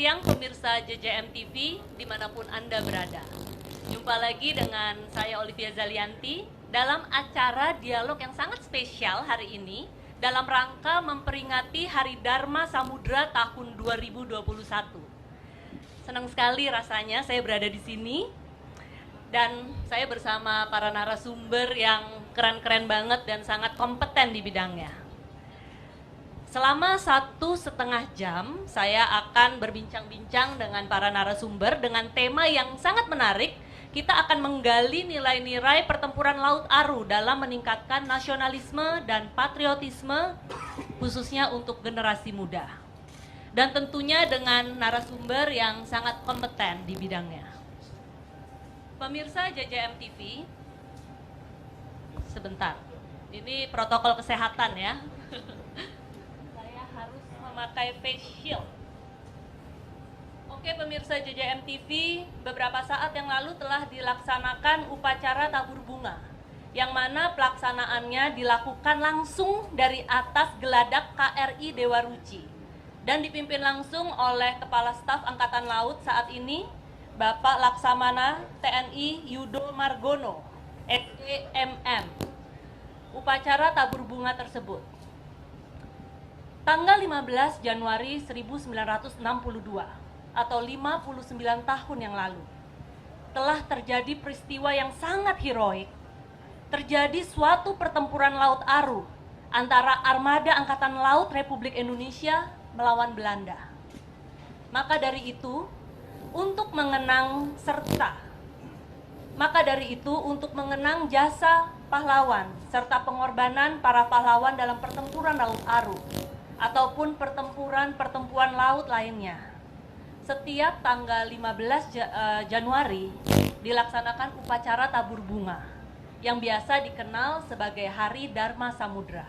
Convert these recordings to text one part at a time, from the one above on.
siang pemirsa JJM TV dimanapun Anda berada. Jumpa lagi dengan saya Olivia Zalianti dalam acara dialog yang sangat spesial hari ini dalam rangka memperingati Hari Dharma Samudra tahun 2021. Senang sekali rasanya saya berada di sini dan saya bersama para narasumber yang keren-keren banget dan sangat kompeten di bidangnya. Selama 1,5 jam, saya akan berbincang-bincang dengan para narasumber dengan tema yang sangat menarik. Kita akan menggali nilai-nilai pertempuran Laut Aru dalam meningkatkan nasionalisme dan patriotisme, khususnya untuk generasi muda. Dan tentunya dengan narasumber yang sangat kompeten di bidangnya. Pemirsa JJM TV, sebentar, ini protokol kesehatan ya. Memakai face shield. Oke pemirsa JJM TV, beberapa saat yang lalu telah dilaksanakan upacara tabur bunga, yang mana pelaksanaannya dilakukan langsung dari atas geladak KRI Dewa Ruci dan dipimpin langsung oleh Kepala Staf Angkatan Laut saat ini, Bapak Laksamana TNI Yudo Margono, SDMM. Upacara tabur bunga tersebut tanggal 15 Januari 1962 atau 59 tahun yang lalu telah terjadi peristiwa yang sangat heroik. Terjadi suatu pertempuran Laut Aru antara Armada Angkatan Laut Republik Indonesia melawan Belanda. Maka dari itu, untuk mengenang jasa pahlawan serta pengorbanan para pahlawan dalam pertempuran Laut Aru ataupun pertempuran laut lainnya. Setiap tanggal 15 Januari dilaksanakan upacara tabur bunga yang biasa dikenal sebagai Hari Dharma Samudra.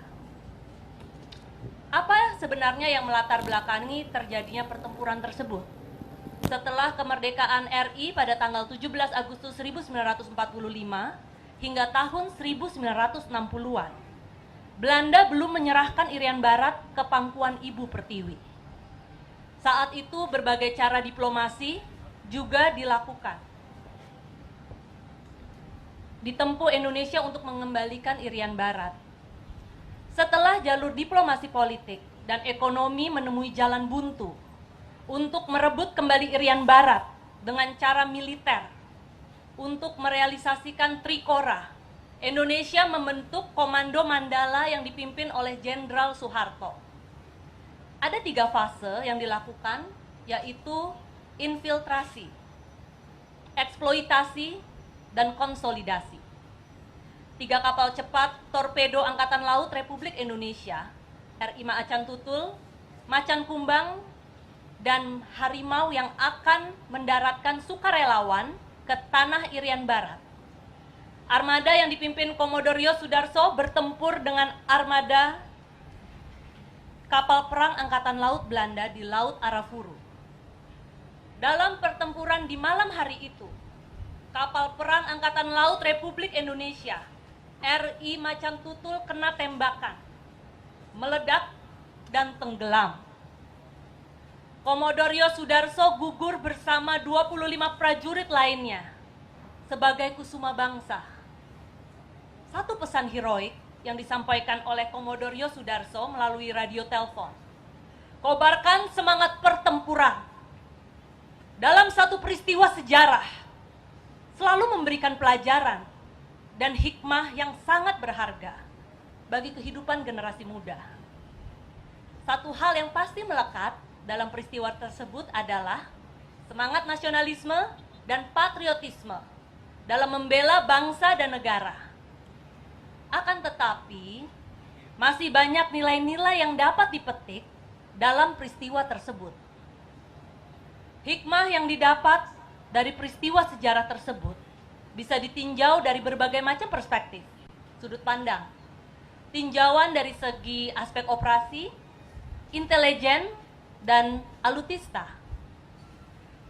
Apa sebenarnya yang melatar belakangi terjadinya pertempuran tersebut? Setelah kemerdekaan RI pada tanggal 17 Agustus 1945 hingga tahun 1960-an, Belanda belum menyerahkan Irian Barat ke pangkuan Ibu Pertiwi. Saat itu berbagai cara diplomasi juga dilakukan. Ditempuh Indonesia untuk mengembalikan Irian Barat. Setelah jalur diplomasi politik dan ekonomi menemui jalan buntu untuk merebut kembali Irian Barat dengan cara militer, untuk merealisasikan Trikora, Indonesia membentuk Komando Mandala yang dipimpin oleh Jenderal Soeharto. Ada 3 fase yang dilakukan, yaitu infiltrasi, eksploitasi, dan konsolidasi. 3 kapal cepat torpedo Angkatan Laut Republik Indonesia, RI Macan Tutul, Macan Kumbang, dan Harimau yang akan mendaratkan sukarelawan ke tanah Irian Barat. Armada yang dipimpin Komodor Yo Sudarso bertempur dengan armada kapal perang Angkatan Laut Belanda di Laut Arafuru. Dalam pertempuran di malam hari itu, kapal perang Angkatan Laut Republik Indonesia, RI Macan Tutul kena tembakan, meledak dan tenggelam. Komodor Yo Sudarso gugur bersama 25 prajurit lainnya sebagai kusuma bangsa. Satu pesan heroik yang disampaikan oleh Komodor Yo Sudarso melalui radio telepon. Kobarkan semangat pertempuran. Dalam satu peristiwa sejarah, selalu memberikan pelajaran dan hikmah yang sangat berharga bagi kehidupan generasi muda. Satu hal yang pasti melekat dalam peristiwa tersebut adalah semangat nasionalisme dan patriotisme dalam membela bangsa dan negara. Akan tetapi, masih banyak nilai-nilai yang dapat dipetik dalam peristiwa tersebut. Hikmah yang didapat dari peristiwa sejarah tersebut bisa ditinjau dari berbagai macam perspektif, sudut pandang. Tinjauan dari segi aspek operasi, intelijen, dan alutista.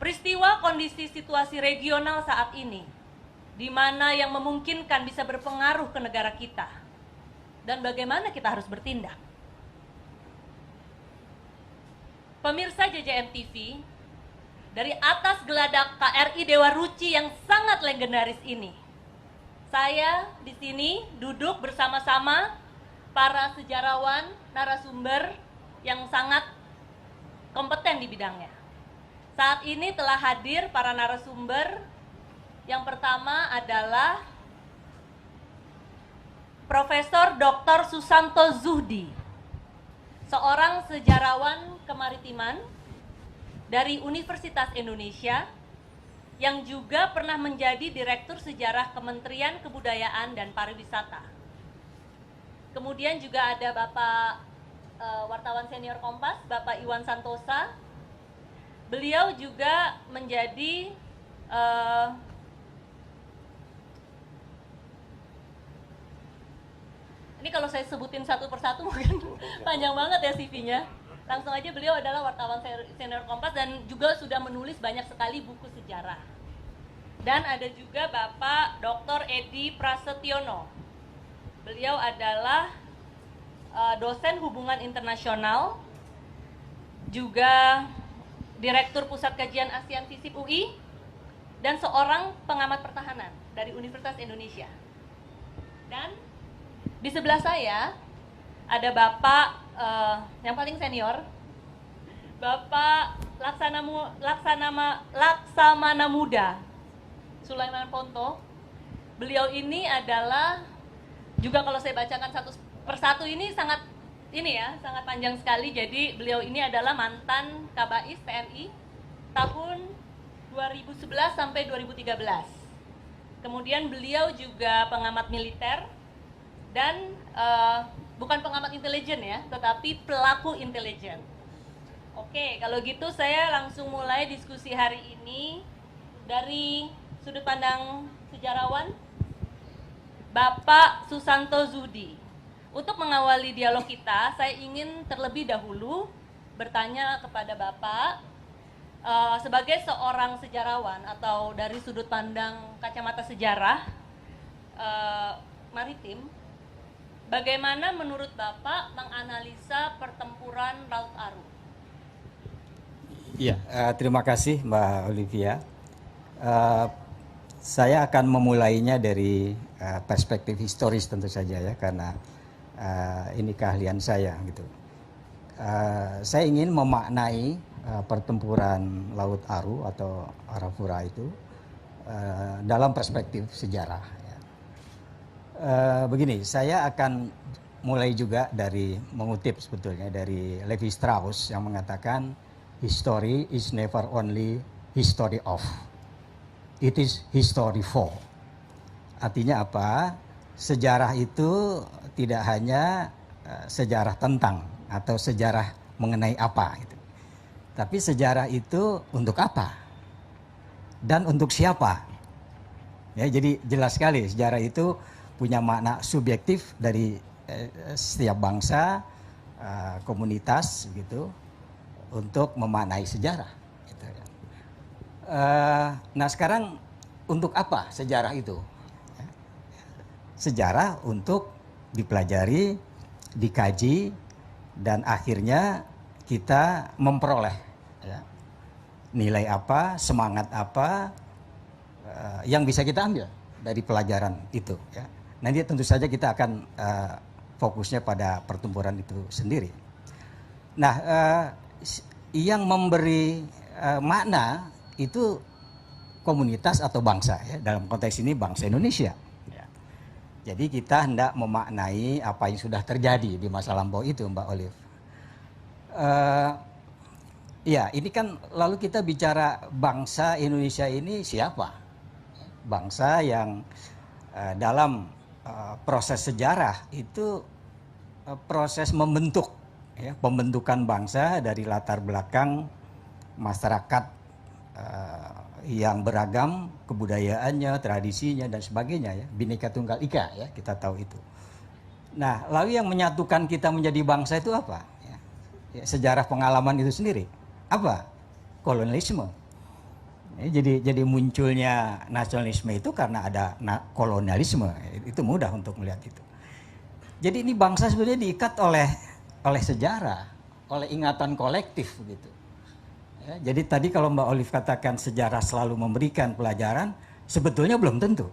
Peristiwa kondisi situasi regional saat ini di mana yang memungkinkan bisa berpengaruh ke negara kita, dan bagaimana kita harus bertindak. Pemirsa JJM TV, dari atas geladak KRI Dewa Ruci yang sangat legendaris ini, saya di sini duduk bersama-sama para sejarawan, narasumber yang sangat kompeten di bidangnya. Saat ini telah hadir para narasumber. Yang pertama adalah Profesor Dr. Susanto Zuhdi, seorang sejarawan kemaritiman dari Universitas Indonesia yang juga pernah menjadi Direktur Sejarah Kementerian Kebudayaan dan Pariwisata. Kemudian juga ada Bapak wartawan senior Kompas, Bapak Iwan Santosa. Beliau juga menjadi ini kalau saya sebutin satu persatu mungkin panjang banget ya CV-nya. Langsung aja, beliau adalah wartawan senior Kompas dan juga sudah menulis banyak sekali buku sejarah. Dan ada juga Bapak Dr. Edi Prasetyono. Beliau adalah dosen hubungan internasional, juga Direktur Pusat Kajian ASEAN FISIP UI, dan seorang pengamat pertahanan dari Universitas Indonesia. Dan di sebelah saya ada Bapak yang paling senior, Bapak Laksamana Muda Sulaiman Ponto. Beliau ini adalah juga kalau saya bacakan satu persatu ini sangat panjang sekali. Jadi beliau ini adalah mantan Kabais TNI tahun 2011 sampai 2013. Kemudian beliau juga pengamat militer dan bukan pengamat intelijen ya, tetapi pelaku intelijen. Oke, kalau gitu saya langsung mulai diskusi hari ini dari sudut pandang sejarawan, Bapak Susanto Zuhdi. Untuk mengawali dialog kita, saya ingin terlebih dahulu bertanya kepada Bapak, sebagai seorang sejarawan atau dari sudut pandang kacamata sejarah maritim, bagaimana menurut Bapak menganalisa pertempuran Laut Aru? Iya, terima kasih Mbak Olivia. Saya akan memulainya dari perspektif historis tentu saja ya, karena ini keahlian saya gitu. Saya ingin memaknai pertempuran Laut Aru atau Arafura itu dalam perspektif sejarah. Ya. Begini, saya akan mulai juga dari mengutip sebetulnya dari Levi Strauss yang mengatakan history is never only history of, it is history for. Artinya apa? Sejarah itu tidak hanya sejarah tentang atau sejarah mengenai apa gitu. Tapi sejarah itu untuk apa? Dan untuk siapa? Ya, jadi jelas sekali sejarah itu punya makna subjektif dari setiap bangsa, komunitas gitu, untuk memaknai sejarah. Gitu. Nah sekarang untuk apa sejarah itu? Sejarah untuk dipelajari, dikaji, dan akhirnya kita memperoleh ya, nilai apa, semangat apa yang bisa kita ambil dari pelajaran itu. Ya. Nanti tentu saja kita akan fokusnya pada pertempuran itu sendiri. Nah, yang memberi makna itu komunitas atau bangsa ya, dalam konteks ini bangsa Indonesia. Jadi kita hendak memaknai apa yang sudah terjadi di masa lampau itu, Mbak Olive. Ya, ini kan lalu kita bicara bangsa Indonesia ini siapa? Bangsa yang dalam proses sejarah itu proses membentuk, ya, pembentukan bangsa dari latar belakang masyarakat yang beragam kebudayaannya, tradisinya dan sebagainya ya, Bhinneka Tunggal Ika ya, kita tahu itu. Nah, lalu yang menyatukan kita menjadi bangsa itu apa? Ya, sejarah pengalaman itu sendiri. Apa? Kolonialisme. Ya, jadi munculnya nasionalisme itu karena ada kolonialisme. Itu mudah untuk melihat itu. Jadi ini bangsa sebenarnya diikat oleh sejarah, oleh ingatan kolektif gitu. Ya, jadi tadi kalau Mbak Olive katakan sejarah selalu memberikan pelajaran, sebetulnya belum tentu.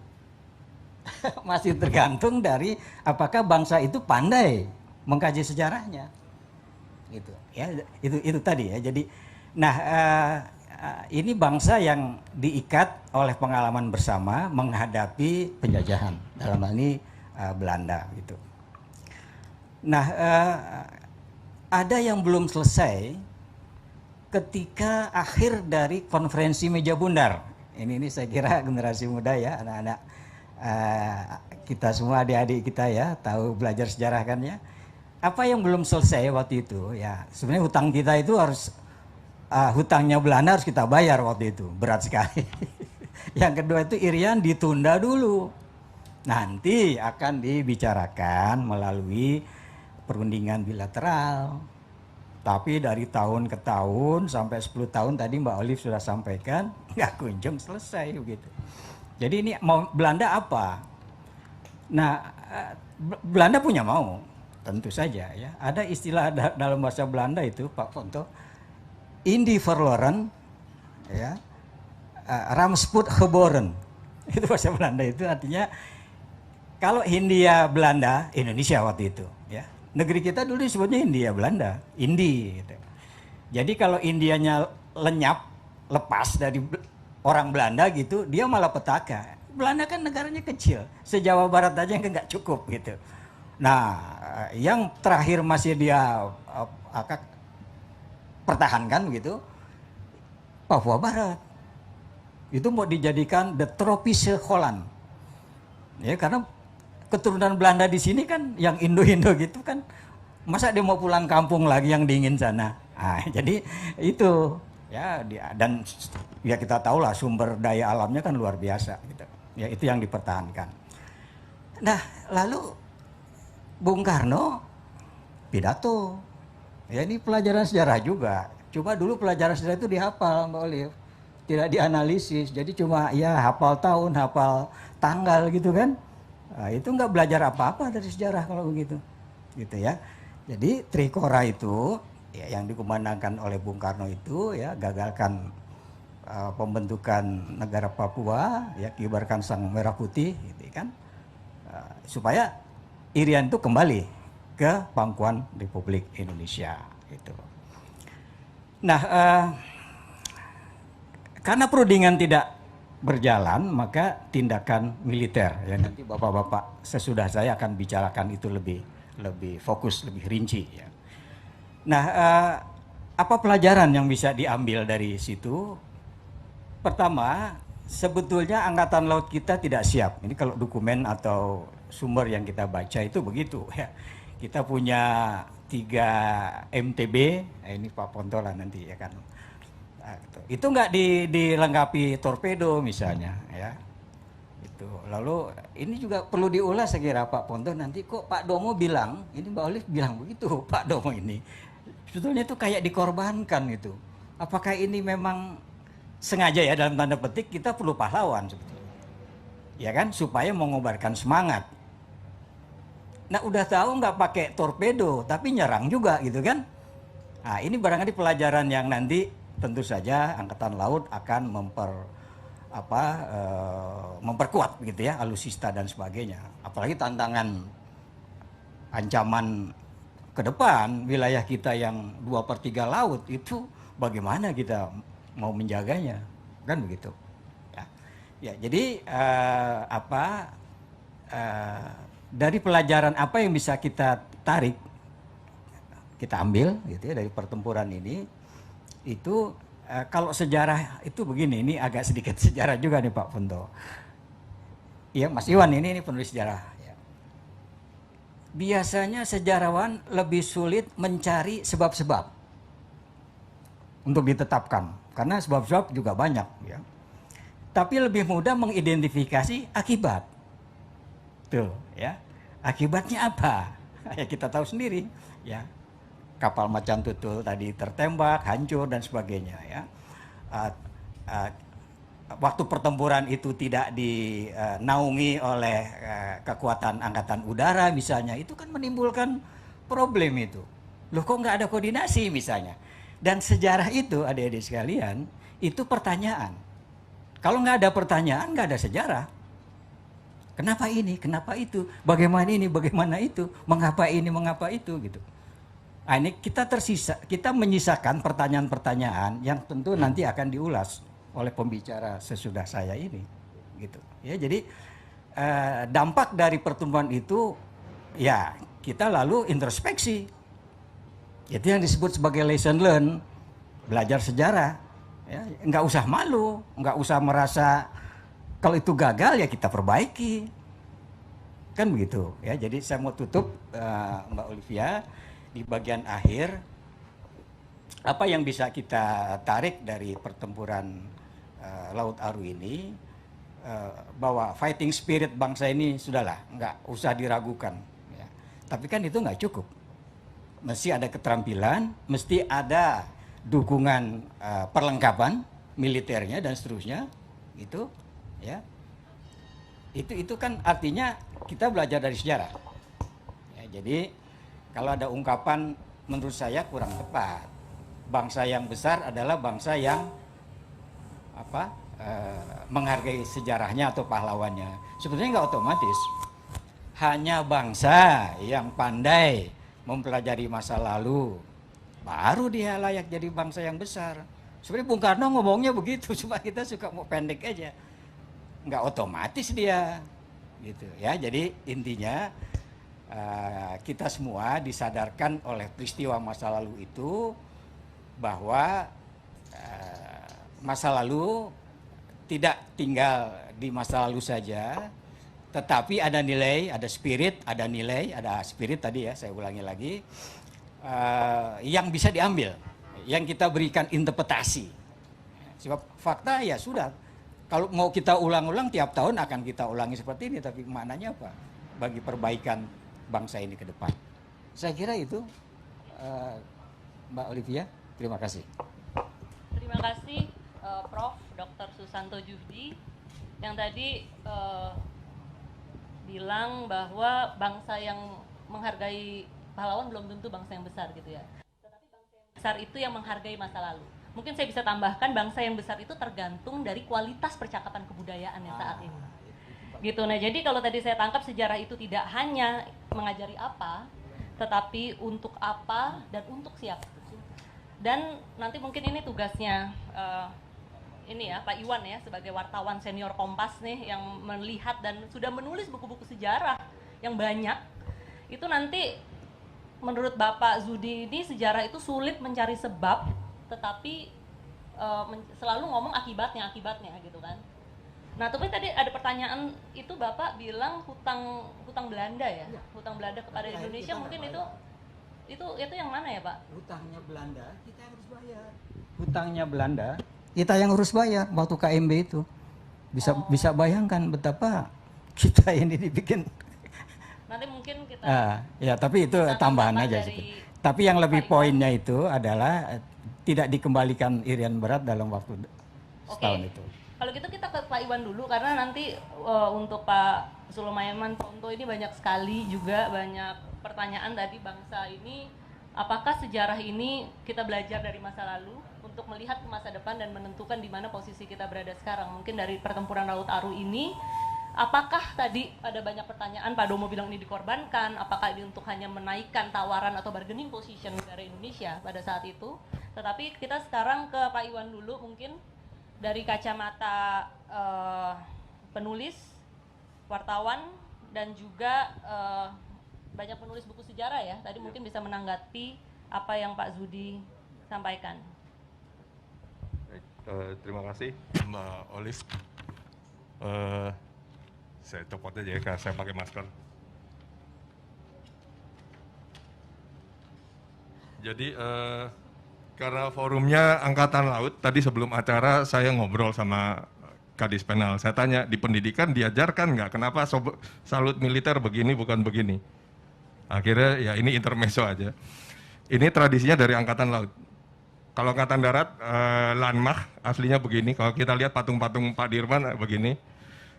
Masih tergantung dari apakah bangsa itu pandai mengkaji sejarahnya. Gitu. Ya, itu tadi ya. Jadi, nah ini bangsa yang diikat oleh pengalaman bersama menghadapi penjajahan. Dalam hal ini Belanda gitu. Nah, ada yang belum selesai ketika akhir dari konferensi meja bundar. Ini saya kira generasi muda ya, anak-anak kita semua, adik-adik kita ya, tahu belajar sejarah kan ya. Apa yang belum selesai waktu itu ya, sebenarnya hutang kita itu harus hutangnya Belanda harus kita bayar waktu itu, berat sekali. Yang kedua itu Irian ditunda dulu. Nanti akan dibicarakan melalui perundingan bilateral. Tapi dari tahun ke tahun sampai 10 tahun tadi Mbak Olive sudah sampaikan, nggak kunjung selesai begitu. Jadi ini mau Belanda apa? Nah, Belanda punya mau, tentu saja ya. Ada istilah dalam bahasa Belanda itu Pak Ponto, Indi verloren, ya, Ramsput geboren. Itu bahasa Belanda itu artinya kalau Hindia Belanda, Indonesia waktu itu, ya. Negeri kita dulu disebutnya Hindia Belanda, Indi. Gitu. Jadi kalau Indianya lenyap, lepas dari orang Belanda gitu, dia malah petaka. Belanda kan negaranya kecil, se-Jawa Barat aja nggak cukup gitu. Nah, yang terakhir masih dia pertahankan gitu, Papua Barat. Itu mau dijadikan the Tropische Holland. Ya, karena keturunan Belanda di sini kan yang Indo-Indo gitu kan, masa dia mau pulang kampung lagi yang dingin sana. Nah, jadi itu ya dan ya kita tahu lah sumber daya alamnya kan luar biasa gitu. Ya itu yang dipertahankan. Nah, lalu Bung Karno pidato. Ya ini pelajaran sejarah juga. Coba dulu pelajaran sejarah itu dihafal Mbak Olive. Tidak dianalisis. Jadi cuma ya hafal tahun, hafal tanggal gitu kan. Nah, itu nggak belajar apa-apa dari sejarah kalau begitu, gitu ya. Jadi Trikora itu ya, yang dikumandangkan oleh Bung Karno itu ya gagalkan pembentukan negara Papua, ya kibarkan sang merah putih, gitu kan, supaya Irian itu kembali ke pangkuan Republik Indonesia, gitu. Nah, karena perundingan tidak berjalan, maka tindakan militer ya nanti bapak-bapak sesudah saya akan bicarakan itu lebih fokus, lebih rinci ya. Nah, apa pelajaran yang bisa diambil dari situ? Pertama, sebetulnya angkatan laut kita tidak siap. Ini kalau dokumen atau sumber yang kita baca itu begitu ya. Kita punya 3 MTB, ini Pak Ponto lah nanti ya kan. Itu nggak dilengkapi torpedo misalnya ya. Itu. Lalu ini juga perlu diulas saya kira Pak Ponto nanti, kok Pak Domo bilang, ini Mbak Olive bilang begitu Pak Domo ini. Sebetulnya itu kayak dikorbankan gitu. Apakah ini memang sengaja ya dalam tanda petik kita perlu pahlawan sebetulnya. Ya kan supaya mengobarkan semangat. Nah udah tahu nggak pakai torpedo tapi nyerang juga gitu kan. Nah ini barangkali pelajaran yang nanti tentu saja Angkatan Laut akan memperkuat gitu ya, alutsista dan sebagainya. Apalagi tantangan ancaman ke depan wilayah kita yang 2/3 laut itu bagaimana kita mau menjaganya, kan begitu. Ya jadi dari pelajaran apa yang bisa kita tarik, kita ambil gitu ya dari pertempuran ini. Itu kalau sejarah itu begini, ini agak sedikit sejarah juga nih Pak Ponto. Iya Mas Iwan ini penulis sejarah. Ya. Biasanya sejarawan lebih sulit mencari sebab-sebab untuk ditetapkan, karena sebab-sebab juga banyak. Ya. Tapi lebih mudah mengidentifikasi akibat. Tuh, ya. Akibatnya apa? Ya kita tahu sendiri. Ya. Kapal Macan Tutul tadi tertembak, hancur dan sebagainya ya. Waktu pertempuran itu tidak dinaungi oleh kekuatan angkatan udara misalnya, itu kan menimbulkan problem itu. Loh kok nggak ada koordinasi misalnya. Dan sejarah itu, adik-adik sekalian, itu pertanyaan. Kalau nggak ada pertanyaan, nggak ada sejarah. Kenapa ini, kenapa itu, bagaimana ini, bagaimana itu, mengapa ini, mengapa itu, gitu. Nah, ini kita menyisakan pertanyaan-pertanyaan yang tentu nanti akan diulas oleh pembicara sesudah saya ini, gitu. Ya, jadi dampak dari pertemuan itu, ya kita lalu introspeksi. Itu yang disebut sebagai lesson learn, belajar sejarah. Ya, nggak usah malu, nggak usah merasa kalau itu gagal ya kita perbaiki, kan begitu. Ya, jadi saya mau tutup Mbak Olivia di bagian akhir. Apa yang bisa kita tarik dari pertempuran Laut Aru ini, bahwa fighting spirit bangsa ini sudahlah, nggak usah diragukan. Ya. Tapi kan itu nggak cukup. Mesti ada keterampilan, mesti ada dukungan perlengkapan militernya dan seterusnya, gitu, ya. Itu kan artinya kita belajar dari sejarah. Ya, jadi kalau ada ungkapan menurut saya kurang tepat. Bangsa yang besar adalah bangsa yang menghargai sejarahnya atau pahlawannya. Sebetulnya nggak otomatis. Hanya bangsa yang pandai mempelajari masa lalu, baru dia layak jadi bangsa yang besar. Sebenarnya Bung Karno ngomongnya begitu, cuma kita suka mau pendek aja. Nggak otomatis dia, gitu ya. Jadi intinya kita semua disadarkan oleh peristiwa masa lalu itu bahwa masa lalu tidak tinggal di masa lalu saja, tetapi ada nilai, ada spirit, ada nilai, ada spirit tadi ya, saya ulangi lagi, yang bisa diambil, yang kita berikan interpretasi. Sebab fakta ya sudah, kalau mau kita ulang-ulang tiap tahun akan kita ulangi seperti ini, tapi maknanya apa? Bagi perbaikan bangsa ini ke depan. Saya kira itu, Mbak Olivia, terima kasih. Terima kasih Prof. Dr. Susanto Djufdi yang tadi bilang bahwa bangsa yang menghargai pahlawan belum tentu bangsa yang besar gitu ya. Tetapi bangsa yang besar itu yang menghargai masa lalu. Mungkin saya bisa tambahkan bangsa yang besar itu tergantung dari kualitas percakapan kebudayaannya saat ini. Gitu. Nah, jadi kalau tadi saya tangkap sejarah itu tidak hanya mengajari apa, tetapi untuk apa dan untuk siapa. Dan nanti mungkin ini tugasnya ini ya Pak Iwan ya sebagai wartawan senior Kompas nih yang melihat dan sudah menulis buku-buku sejarah yang banyak. Itu nanti menurut Bapak Zudi ini sejarah itu sulit mencari sebab, tetapi selalu ngomong akibatnya gitu kan. Nah, tapi tadi ada pertanyaan itu Bapak bilang hutang Belanda ya, hutang Belanda kepada Indonesia mungkin itu yang mana ya Pak? Hutangnya Belanda kita yang harus bayar. Hutangnya Belanda kita yang harus bayar waktu KMB itu. Bisa bayangkan betapa kita ini dibikin. Nanti mungkin kita. Ya tapi itu tambahan aja sih. Tapi yang lebih poinnya itu adalah tidak dikembalikan irian berat dalam waktu setahun itu. Kalau gitu kita ke Pak Iwan dulu karena nanti untuk Pak Sulaiman Ponto ini banyak sekali juga banyak pertanyaan tadi bangsa ini, apakah sejarah ini kita belajar dari masa lalu untuk melihat ke masa depan dan menentukan di mana posisi kita berada sekarang. Mungkin dari pertempuran Laut Aru ini, apakah tadi ada banyak pertanyaan Pak Domo bilang ini dikorbankan, apakah ini untuk hanya menaikkan tawaran atau bargaining position negara Indonesia pada saat itu. Tetapi kita sekarang ke Pak Iwan dulu mungkin dari kacamata penulis, wartawan, dan juga banyak penulis buku sejarah ya. Tadi mungkin bisa menanggapi apa yang Pak Zudi sampaikan. Terima kasih Mbak Olive. Saya copot aja ya karena saya pakai masker. Jadi karena forumnya Angkatan Laut, tadi sebelum acara saya ngobrol sama Kadis Penal. Saya tanya, di pendidikan diajarkan nggak kenapa salut militer begini bukan begini? Akhirnya ya ini intermezzo aja. Ini tradisinya dari Angkatan Laut. Kalau Angkatan Darat, Lanmach aslinya begini. Kalau kita lihat patung-patung Pak Dirman begini.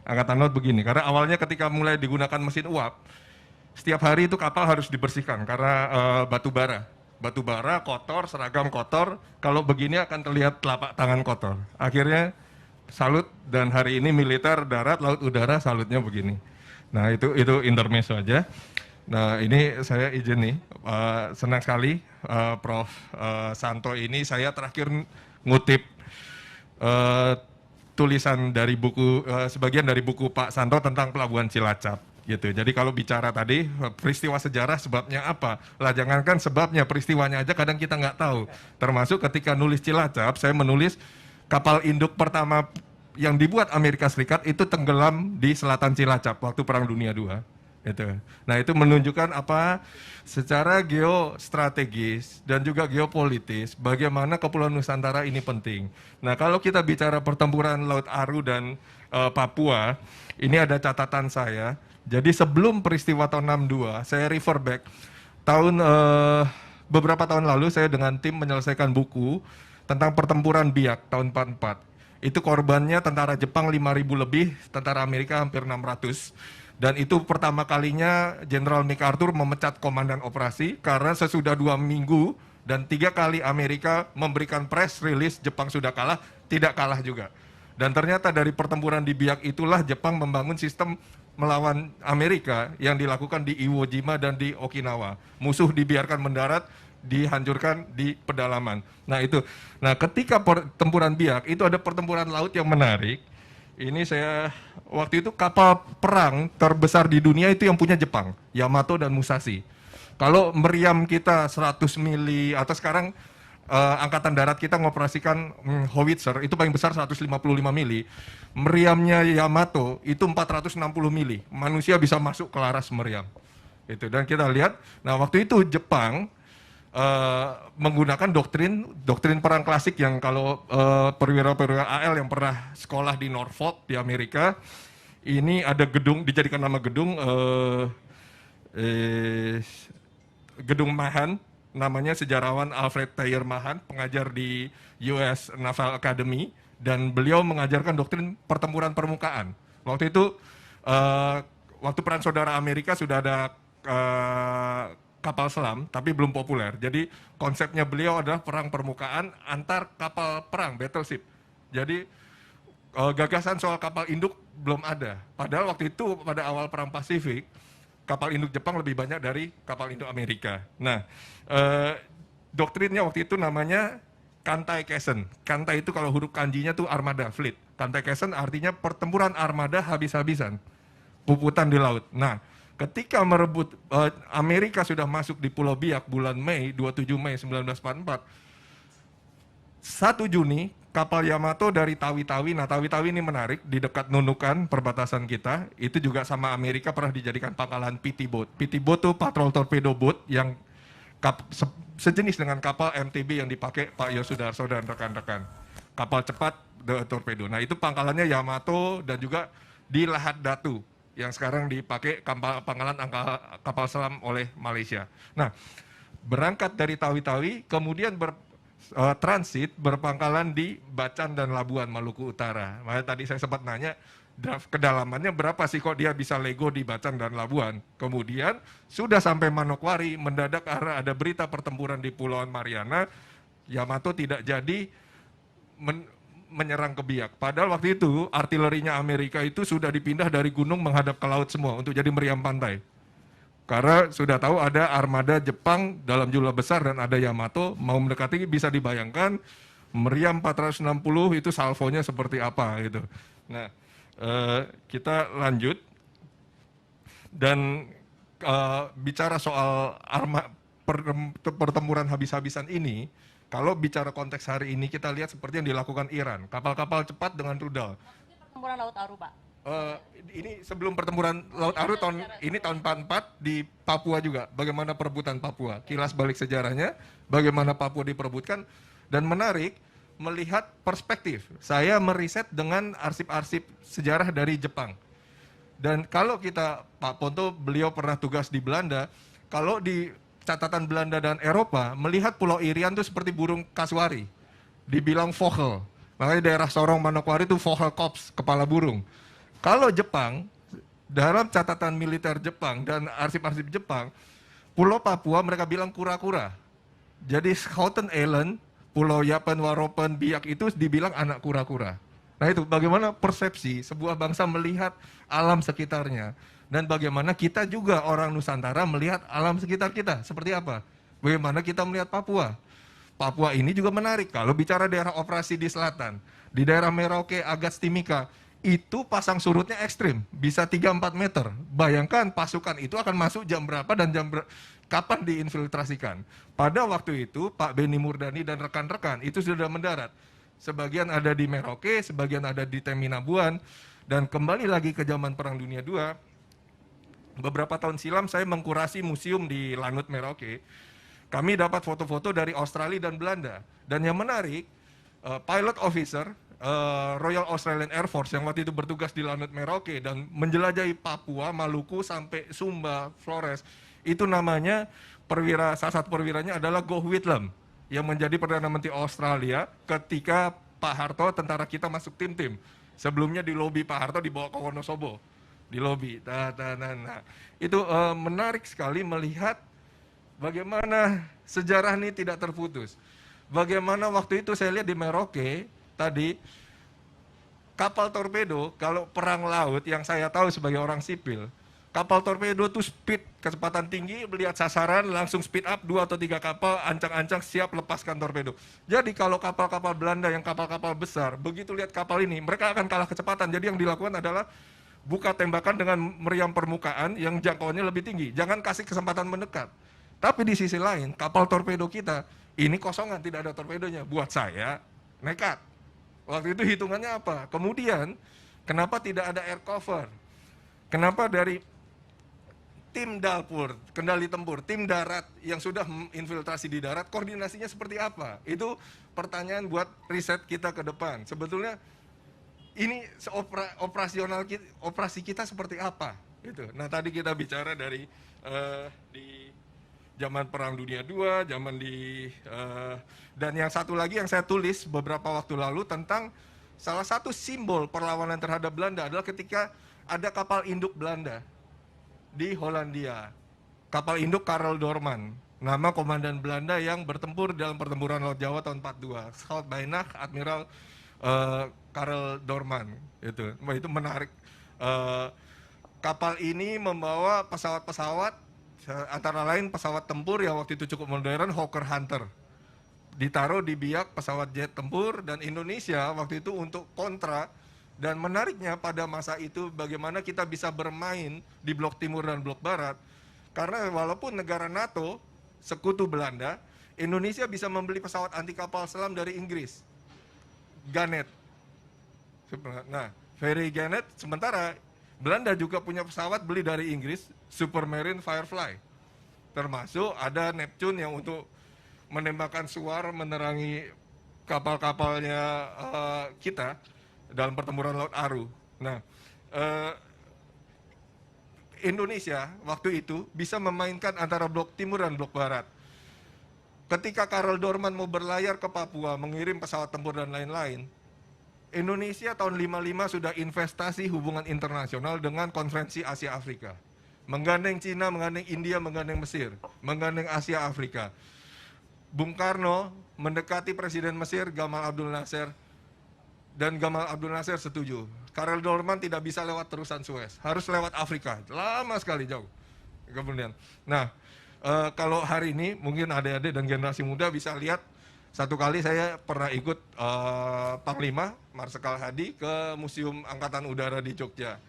Angkatan Laut begini. Karena awalnya ketika mulai digunakan mesin uap, setiap hari itu kapal harus dibersihkan karena batu bara. batu bara kotor, seragam kotor, kalau begini akan terlihat telapak tangan kotor. Akhirnya salut, dan hari ini militer, darat, laut, udara salutnya begini. Nah itu intermezzo aja. Nah ini saya izin nih, senang sekali Prof. Santo ini saya terakhir ngutip tulisan dari buku, sebagian dari buku Pak Santo tentang Pelabuhan Cilacap gitu. Jadi kalau bicara tadi peristiwa sejarah sebabnya apa, lah jangankan sebabnya, peristiwanya aja kadang kita nggak tahu. Termasuk ketika nulis Cilacap, saya menulis kapal induk pertama yang dibuat Amerika Serikat itu tenggelam di selatan Cilacap waktu Perang Dunia II. Gitu. Nah itu menunjukkan apa, secara geostrategis dan juga geopolitis bagaimana Kepulauan Nusantara ini penting. Nah kalau kita bicara pertempuran Laut Aru dan Papua, ini ada catatan saya. Jadi sebelum peristiwa tahun 62, saya refer back beberapa tahun lalu saya dengan tim menyelesaikan buku tentang pertempuran Biak tahun 44. Itu korbannya tentara Jepang 5.000 lebih, tentara Amerika hampir 600. Dan itu pertama kalinya Jenderal MacArthur memecat komandan operasi karena sesudah 2 minggu dan 3 kali Amerika memberikan press release Jepang sudah kalah, tidak kalah juga. Dan ternyata dari pertempuran di Biak itulah Jepang membangun sistem melawan Amerika yang dilakukan di Iwo Jima dan di Okinawa. Musuh dibiarkan mendarat, dihancurkan di pedalaman. Nah itu. Nah ketika pertempuran Biak itu ada pertempuran laut yang menarik. Ini saya waktu itu kapal perang terbesar di dunia itu yang punya Jepang, Yamato dan Musashi. Kalau meriam kita 100 mili atau sekarang angkatan darat kita mengoperasikan howitzer itu paling besar 155 mili. Meriamnya Yamato itu 460 mili. Manusia bisa masuk ke laras meriam. Itu, dan kita lihat, nah waktu itu Jepang menggunakan doktrin perang klasik yang kalau perwira-perwira AL yang pernah sekolah di Norfolk di Amerika, ini ada gedung, dijadikan nama gedung Mahan, namanya sejarawan Alfred Thayer Mahan, pengajar di US Naval Academy, dan beliau mengajarkan doktrin pertempuran permukaan. Waktu itu waktu perang saudara Amerika sudah ada kapal selam, tapi belum populer. Jadi konsepnya beliau adalah perang permukaan antar kapal perang, battleship. Jadi gagasan soal kapal induk belum ada. Padahal waktu itu pada awal perang Pasifik, kapal induk Jepang lebih banyak dari kapal induk Amerika. Nah, doktrinnya waktu itu namanya Kantai Keisen. Kantai itu kalau huruf kanjinya tuh armada, fleet. Kantai Keisen artinya pertempuran armada habis-habisan, puputan di laut. Nah, ketika merebut Amerika sudah masuk di Pulau Biak bulan Mei, 27 Mei 1944, 1 Juni kapal Yamato dari Tawi-Tawi, nah Tawi-Tawi ini menarik, di dekat Nunukan perbatasan kita, itu juga sama Amerika pernah dijadikan pangkalan PT Boat. PT Boat itu patrol torpedo boat yang sejenis dengan kapal MTB yang dipakai Pak Yosudarso dan rekan-rekan. Kapal cepat torpedo. Nah itu pangkalannya Yamato dan juga di Lahat Datu yang sekarang dipakai pangkalan kapal selam oleh Malaysia. Nah, berangkat dari Tawi-Tawi, kemudian transit berpangkalan di Bacan dan Labuan, Maluku Utara. Makanya tadi saya sempat nanya, kedalamannya berapa sih kok dia bisa lego di Bacan dan Labuan. Kemudian sudah sampai Manokwari, mendadak karena ada berita pertempuran di Pulauan Mariana, Yamato tidak jadi menyerang ke Biak. Padahal waktu itu artilerinya Amerika itu sudah dipindah dari gunung menghadap ke laut semua untuk jadi meriam pantai. Karena sudah tahu ada armada Jepang dalam jumlah besar dan ada Yamato, mau mendekati bisa dibayangkan meriam 460 itu salvonya seperti apa gitu. Nah, kita lanjut dan bicara soal pertempuran habis-habisan ini. Kalau bicara konteks hari ini kita lihat seperti yang dilakukan Iran, kapal-kapal cepat dengan rudal. Pertempuran Laut Aru, Pak. Ini sebelum pertempuran Laut Aru tahun 44 di Papua juga. Bagaimana perebutan Papua? Kilas balik sejarahnya, bagaimana Papua diperebutkan, dan menarik melihat perspektif. Saya meriset dengan arsip-arsip sejarah dari Jepang. Dan kalau kita, Pak Ponto, beliau pernah tugas di Belanda, kalau di catatan Belanda dan Eropa, melihat Pulau Irian itu seperti burung kasuari. Dibilang vogel. Makanya daerah Sorong, Manokwari itu Vogelkopf, kepala burung. Kalau Jepang, dalam catatan militer Jepang dan arsip-arsip Jepang, Pulau Papua mereka bilang kura-kura. Jadi Schouten Island, Pulau Yapen, Waropen, Biak itu dibilang anak kura-kura. Nah itu bagaimana persepsi sebuah bangsa melihat alam sekitarnya. Dan bagaimana kita juga orang Nusantara melihat alam sekitar kita. Seperti apa? Bagaimana kita melihat Papua. Papua ini juga menarik. Kalau bicara daerah operasi di selatan, di daerah Merauke, Agats Timika, itu pasang surutnya ekstrim, bisa 3-4 meter. Bayangkan pasukan itu akan masuk jam berapa dan kapan diinfiltrasikan. Pada waktu itu Pak Beni Murdani dan rekan-rekan itu sudah mendarat. Sebagian ada di Merauke, sebagian ada di Teminabuan. Dan kembali lagi ke zaman Perang Dunia II, beberapa tahun silam saya mengkurasi museum di Lanut Merauke. Kami dapat foto-foto dari Australia dan Belanda. Dan yang menarik, pilot officer Royal Australian Air Force yang waktu itu bertugas di Lanut Merauke dan menjelajahi Papua, Maluku sampai Sumba, Flores. Itu namanya salah satu perwiranya adalah Gough Whitlam yang menjadi Perdana Menteri Australia ketika Pak Harto, tentara kita masuk tim-tim. Sebelumnya di lobi Pak Harto dibawa ke Wonosobo, di lobi. Nah, itu menarik sekali melihat bagaimana sejarah ini tidak terputus. Bagaimana waktu itu saya lihat di Merauke tadi, kapal torpedo, kalau perang laut yang saya tahu sebagai orang sipil, kapal torpedo itu speed, kecepatan tinggi, melihat sasaran, langsung speed up 2 atau 3 kapal, ancang-ancang siap lepaskan torpedo. Jadi kalau kapal-kapal Belanda yang kapal-kapal besar, begitu lihat kapal ini, mereka akan kalah kecepatan. Jadi yang dilakukan adalah buka tembakan dengan meriam permukaan yang jangkauannya lebih tinggi. Jangan kasih kesempatan mendekat. Tapi di sisi lain, kapal torpedo kita, ini kosongan, tidak ada torpedonya. Buat saya, nekat. Waktu itu hitungannya apa? Kemudian, kenapa tidak ada air cover? Kenapa dari tim Dalpur, kendali tempur, tim darat yang sudah infiltrasi di darat, koordinasinya seperti apa? Itu pertanyaan buat riset kita ke depan. Sebetulnya ini operasional operasi kita seperti apa? Gitu. Nah tadi kita bicara dari di zaman Perang Dunia II, dan yang satu lagi yang saya tulis beberapa waktu lalu tentang salah satu simbol perlawanan terhadap Belanda adalah ketika ada kapal induk Belanda di Hollandia. Kapal induk Karel Doorman, nama komandan Belanda yang bertempur dalam pertempuran Laut Jawa tahun 42. Schoutbijnacht Admiral Karel Doorman. Itu menarik. Kapal ini membawa pesawat-pesawat, antara lain pesawat tempur yang waktu itu cukup modern, Hawker Hunter. Ditaruh di Biak pesawat jet tempur, dan Indonesia waktu itu untuk kontra. Dan menariknya pada masa itu bagaimana kita bisa bermain di blok timur dan blok barat. Karena walaupun negara NATO, sekutu Belanda, Indonesia bisa membeli pesawat anti kapal selam dari Inggris. Gannet. Nah, Very Gannet, sementara Belanda juga punya pesawat beli dari Inggris, Supermarine Firefly. Termasuk ada Neptune yang untuk menembakkan suar menerangi kapal-kapalnya kita dalam pertempuran Laut Aru. Nah, Indonesia waktu itu bisa memainkan antara blok timur dan blok barat. Ketika Karel Doorman mau berlayar ke Papua, mengirim pesawat tempur dan lain-lain, Indonesia tahun 55 sudah investasi hubungan internasional dengan Konferensi Asia Afrika. Menggandeng Cina, menggandeng India, menggandeng Mesir, menggandeng Asia Afrika. Bung Karno mendekati Presiden Mesir Gamal Abdul Nasser, dan Gamal Abdul Nasser setuju. Karel Doorman tidak bisa lewat terusan Suez, harus lewat Afrika. Lama sekali, jauh. Kemudian, nah, kalau hari ini mungkin adik-adik dan generasi muda bisa lihat, satu kali saya pernah ikut Panglima Marsikal Hadi ke Museum Angkatan Udara di Jogja.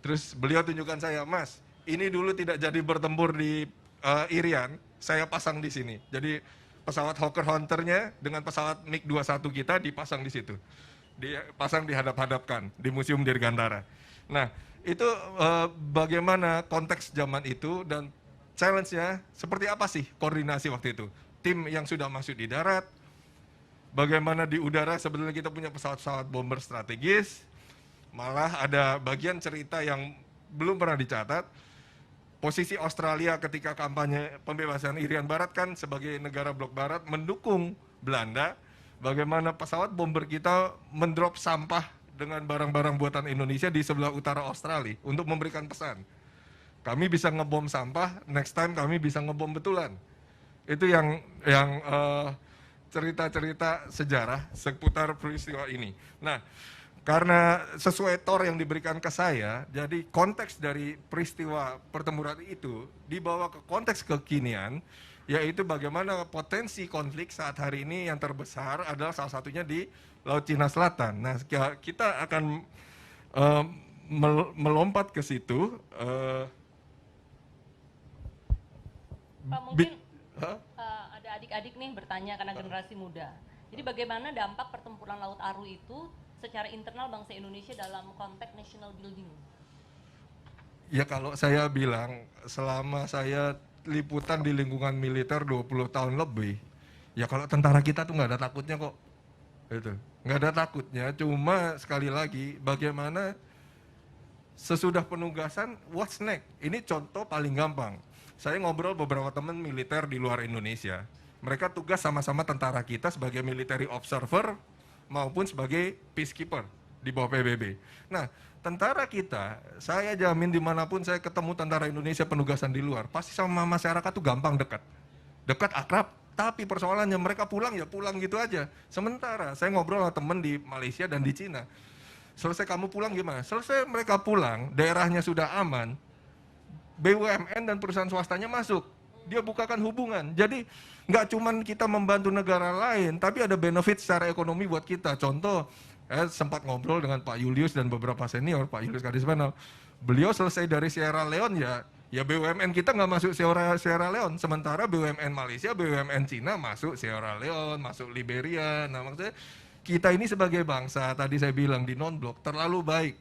Terus beliau tunjukkan saya, Mas, ini dulu tidak jadi bertempur di Irian, saya pasang di sini. Jadi pesawat Hawker Hunter-nya dengan pesawat MiG-21 kita dipasang di situ. Dipasang dihadap-hadapkan di Museum Dirgantara. Nah, itu bagaimana konteks zaman itu dan challenge-nya seperti apa sih koordinasi waktu itu? Tim yang sudah masuk di darat, bagaimana di udara sebetulnya kita punya pesawat-pesawat bomber strategis, malah ada bagian cerita yang belum pernah dicatat, posisi Australia ketika kampanye pembebasan Irian Barat kan sebagai negara blok barat mendukung Belanda, bagaimana pesawat bomber kita mendrop sampah dengan barang-barang buatan Indonesia di sebelah utara Australia untuk memberikan pesan. Kami bisa ngebom sampah, next time kami bisa ngebom betulan. Itu yang cerita-cerita sejarah seputar peristiwa ini. Nah, karena sesuai tor yang diberikan ke saya, jadi konteks dari peristiwa pertempuran itu dibawa ke konteks kekinian, yaitu bagaimana potensi konflik saat hari ini yang terbesar adalah salah satunya di Laut Cina Selatan. Nah, kita akan melompat ke situ. Pak, mungkin ada adik-adik nih bertanya karena generasi muda. Jadi bagaimana dampak pertempuran Laut Aru itu secara internal bangsa Indonesia dalam konteks national building? Ya kalau saya bilang, selama saya liputan di lingkungan militer 20 tahun lebih, ya kalau tentara kita tuh nggak ada takutnya kok. Itu nggak ada takutnya, cuma sekali lagi bagaimana sesudah penugasan, what's next? Ini contoh paling gampang. Saya ngobrol beberapa teman militer di luar Indonesia. Mereka tugas sama-sama tentara kita sebagai military observer maupun sebagai peacekeeper di bawah PBB. Nah, tentara kita, saya jamin dimanapun saya ketemu tentara Indonesia penugasan di luar, pasti sama masyarakat tuh gampang dekat. Dekat, akrab, tapi persoalannya mereka pulang ya pulang gitu aja. Sementara saya ngobrol sama teman di Malaysia dan di Cina. Selesai kamu pulang gimana? Selesai mereka pulang, daerahnya sudah aman, BUMN dan perusahaan swastanya masuk. Dia bukakan hubungan. Jadi nggak cuman kita membantu negara lain, tapi ada benefit secara ekonomi buat kita. Contoh, sempat ngobrol dengan Pak Julius dan beberapa senior, Pak Julius Kadispenal. Beliau selesai dari Sierra Leone ya BUMN kita nggak masuk Sierra Leone. Sementara BUMN Malaysia, BUMN Cina masuk Sierra Leone, masuk Liberia. Nah maksudnya kita ini sebagai bangsa, tadi saya bilang di non-blok, terlalu baik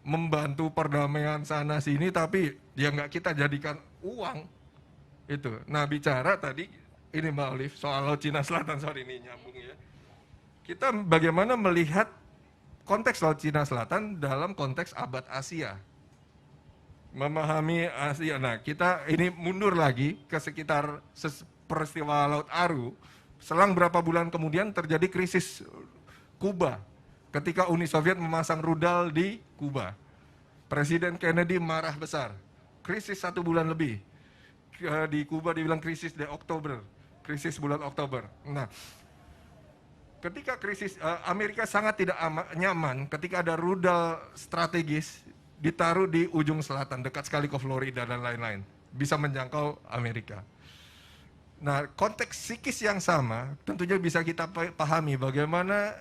membantu perdamaian sana sini, tapi ya nggak kita jadikan uang. Itu. Nah bicara tadi, ini Mbak Olive, soal Laut Cina Selatan, sorry ini nyambung ya. Kita bagaimana melihat konteks Laut Cina Selatan dalam konteks abad Asia. Memahami Asia. Nah kita ini mundur lagi ke sekitar peristiwa Laut Aru. Selang berapa bulan kemudian terjadi krisis Kuba. Ketika Uni Soviet memasang rudal di Kuba. Presiden Kennedy marah besar. Krisis 1 bulan lebih. Di Kuba dibilang krisis di Oktober. Krisis bulan Oktober. Nah, ketika krisis, Amerika sangat tidak nyaman ketika ada rudal strategis ditaruh di ujung selatan, dekat sekali ke Florida dan lain-lain. Bisa menjangkau Amerika. Nah, konteks psikis yang sama tentunya bisa kita pahami bagaimana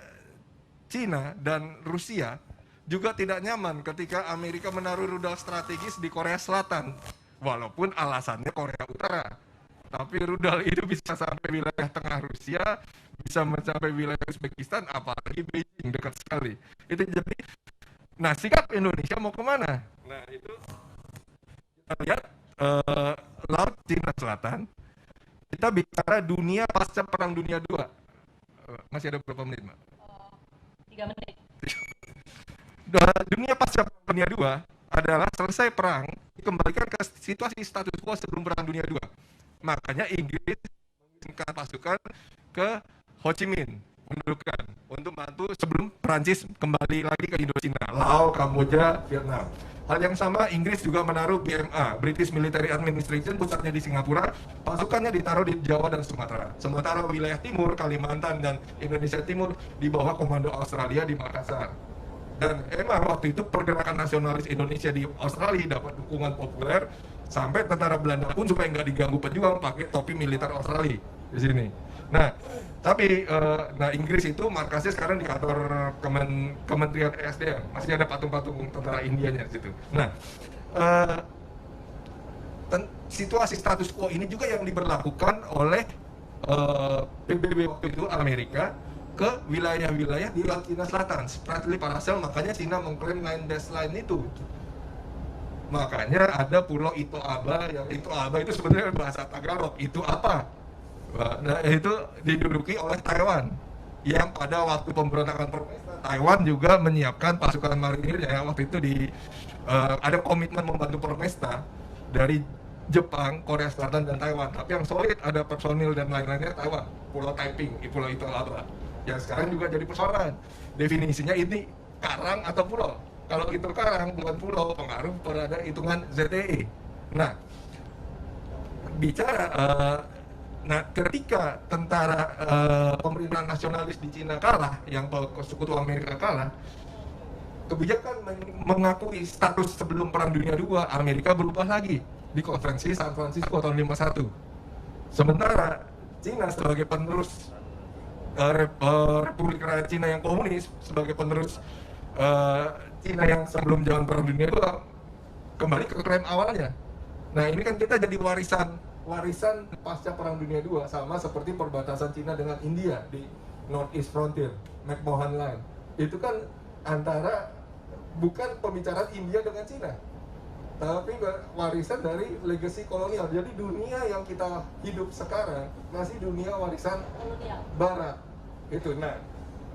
Cina dan Rusia juga tidak nyaman ketika Amerika menaruh rudal strategis di Korea Selatan. Walaupun alasannya Korea Utara. Tapi rudal itu bisa sampai wilayah tengah Rusia, bisa mencapai wilayah Uzbekistan, apalagi Beijing, dekat sekali. Itu jadi, nah sikap Indonesia mau kemana? Nah itu kita lihat Laut Cina Selatan, kita bicara dunia pasca Perang Dunia II. Masih ada berapa menit, Mbak? 3 menit. Dunia pasca Perang Dunia II adalah selesai perang, dikembalikan ke situasi status quo sebelum Perang Dunia II. Makanya Inggris mengirimkan pasukan ke Ho Chi Minh, mendudukan, untuk bantu sebelum Perancis kembali lagi ke Indochina, Laos, Kamboja, Vietnam. Hal yang sama, Inggris juga menaruh BMA, British Military Administration, pusatnya di Singapura, pasukannya ditaruh di Jawa dan Sumatera. Sementara wilayah timur, Kalimantan dan Indonesia Timur di bawah komando Australia di Makassar. Dan emang waktu itu pergerakan nasionalis Indonesia di Australia dapat dukungan populer, sampai tentara Belanda pun supaya nggak diganggu pejuang pakai topi militer Australia di sini. Nah, tapi Inggris itu markasnya sekarang di kantor Kementerian ESDM, masih ada patung-patung tentara Indianya di situ. Nah, situasi status quo ini juga yang diberlakukan oleh PBB waktu itu Amerika ke wilayah-wilayah di Laut Cina Selatan, Spratly Paracel. Makanya Cina mengklaim 9 dash line itu. Makanya ada pulau Ito Aba, yang Ito Aba itu sebenarnya bahasa Tagalog, itu apa? Nah, itu diduduki oleh Taiwan, yang pada waktu pemberontakan Permesta, Taiwan juga menyiapkan pasukan marinirnya. Waktu itu ada komitmen membantu Permesta dari Jepang, Korea Selatan, dan Taiwan. Tapi yang solid ada personil dan lain-lainnya Taiwan, Pulau Taiping, Pulau Ito Aba. Yang sekarang juga jadi persoalan. Definisinya ini karang atau pulau. Kalau itu karang bukan pulau, pengaruh pada hitungan ZTE. Nah, bicara Nah, ketika tentara pemerintahan nasionalis di Cina kalah, yang sekutu Amerika kalah, kebijakan mengakui status sebelum Perang Dunia II Amerika berubah lagi di konferensi San Francisco tahun 51. Sementara Cina sebagai penerus Republik Rakyat Cina yang komunis, sebagai penerus Cina yang sebelum zaman Perang Dunia II kembali ke klaim awalnya. Nah, ini kan kita jadi warisan pasca Perang Dunia II, sama seperti perbatasan Cina dengan India di Northeast Frontier, McMahon Line. Itu kan antara bukan pembicaraan India dengan Cina, tapi warisan dari legacy kolonial. Jadi dunia yang kita hidup sekarang masih dunia warisan Barat. Itu. Nah,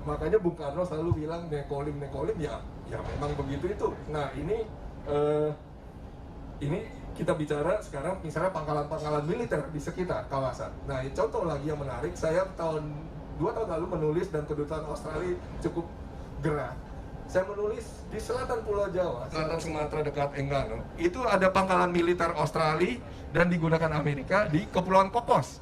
makanya Bung Karno selalu bilang nekolim ya memang begitu itu. Nah, ini kita bicara sekarang misalnya pangkalan-pangkalan militer di sekitar kawasan. Nah, contoh lagi yang menarik, saya 2 tahun lalu menulis dan kedutaan Australia cukup gerah. Saya menulis di selatan Pulau Jawa, selatan Sumatera dekat Enggano, itu ada pangkalan militer Australia dan digunakan Amerika di Kepulauan Kokos.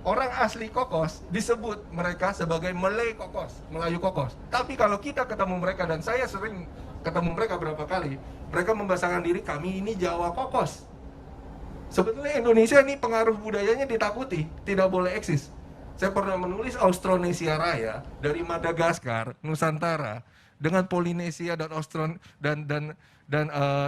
Orang asli Kokos disebut mereka sebagai Malay Kokos, Melayu Kokos. Tapi kalau kita ketemu mereka, dan saya sering ketemu mereka berapa kali, mereka membahaskan diri, kami ini Jawa Kokos. Sebetulnya Indonesia ini pengaruh budayanya ditakuti, tidak boleh eksis. Saya pernah menulis Austronesia Raya dari Madagaskar, Nusantara, dengan Polinesia dan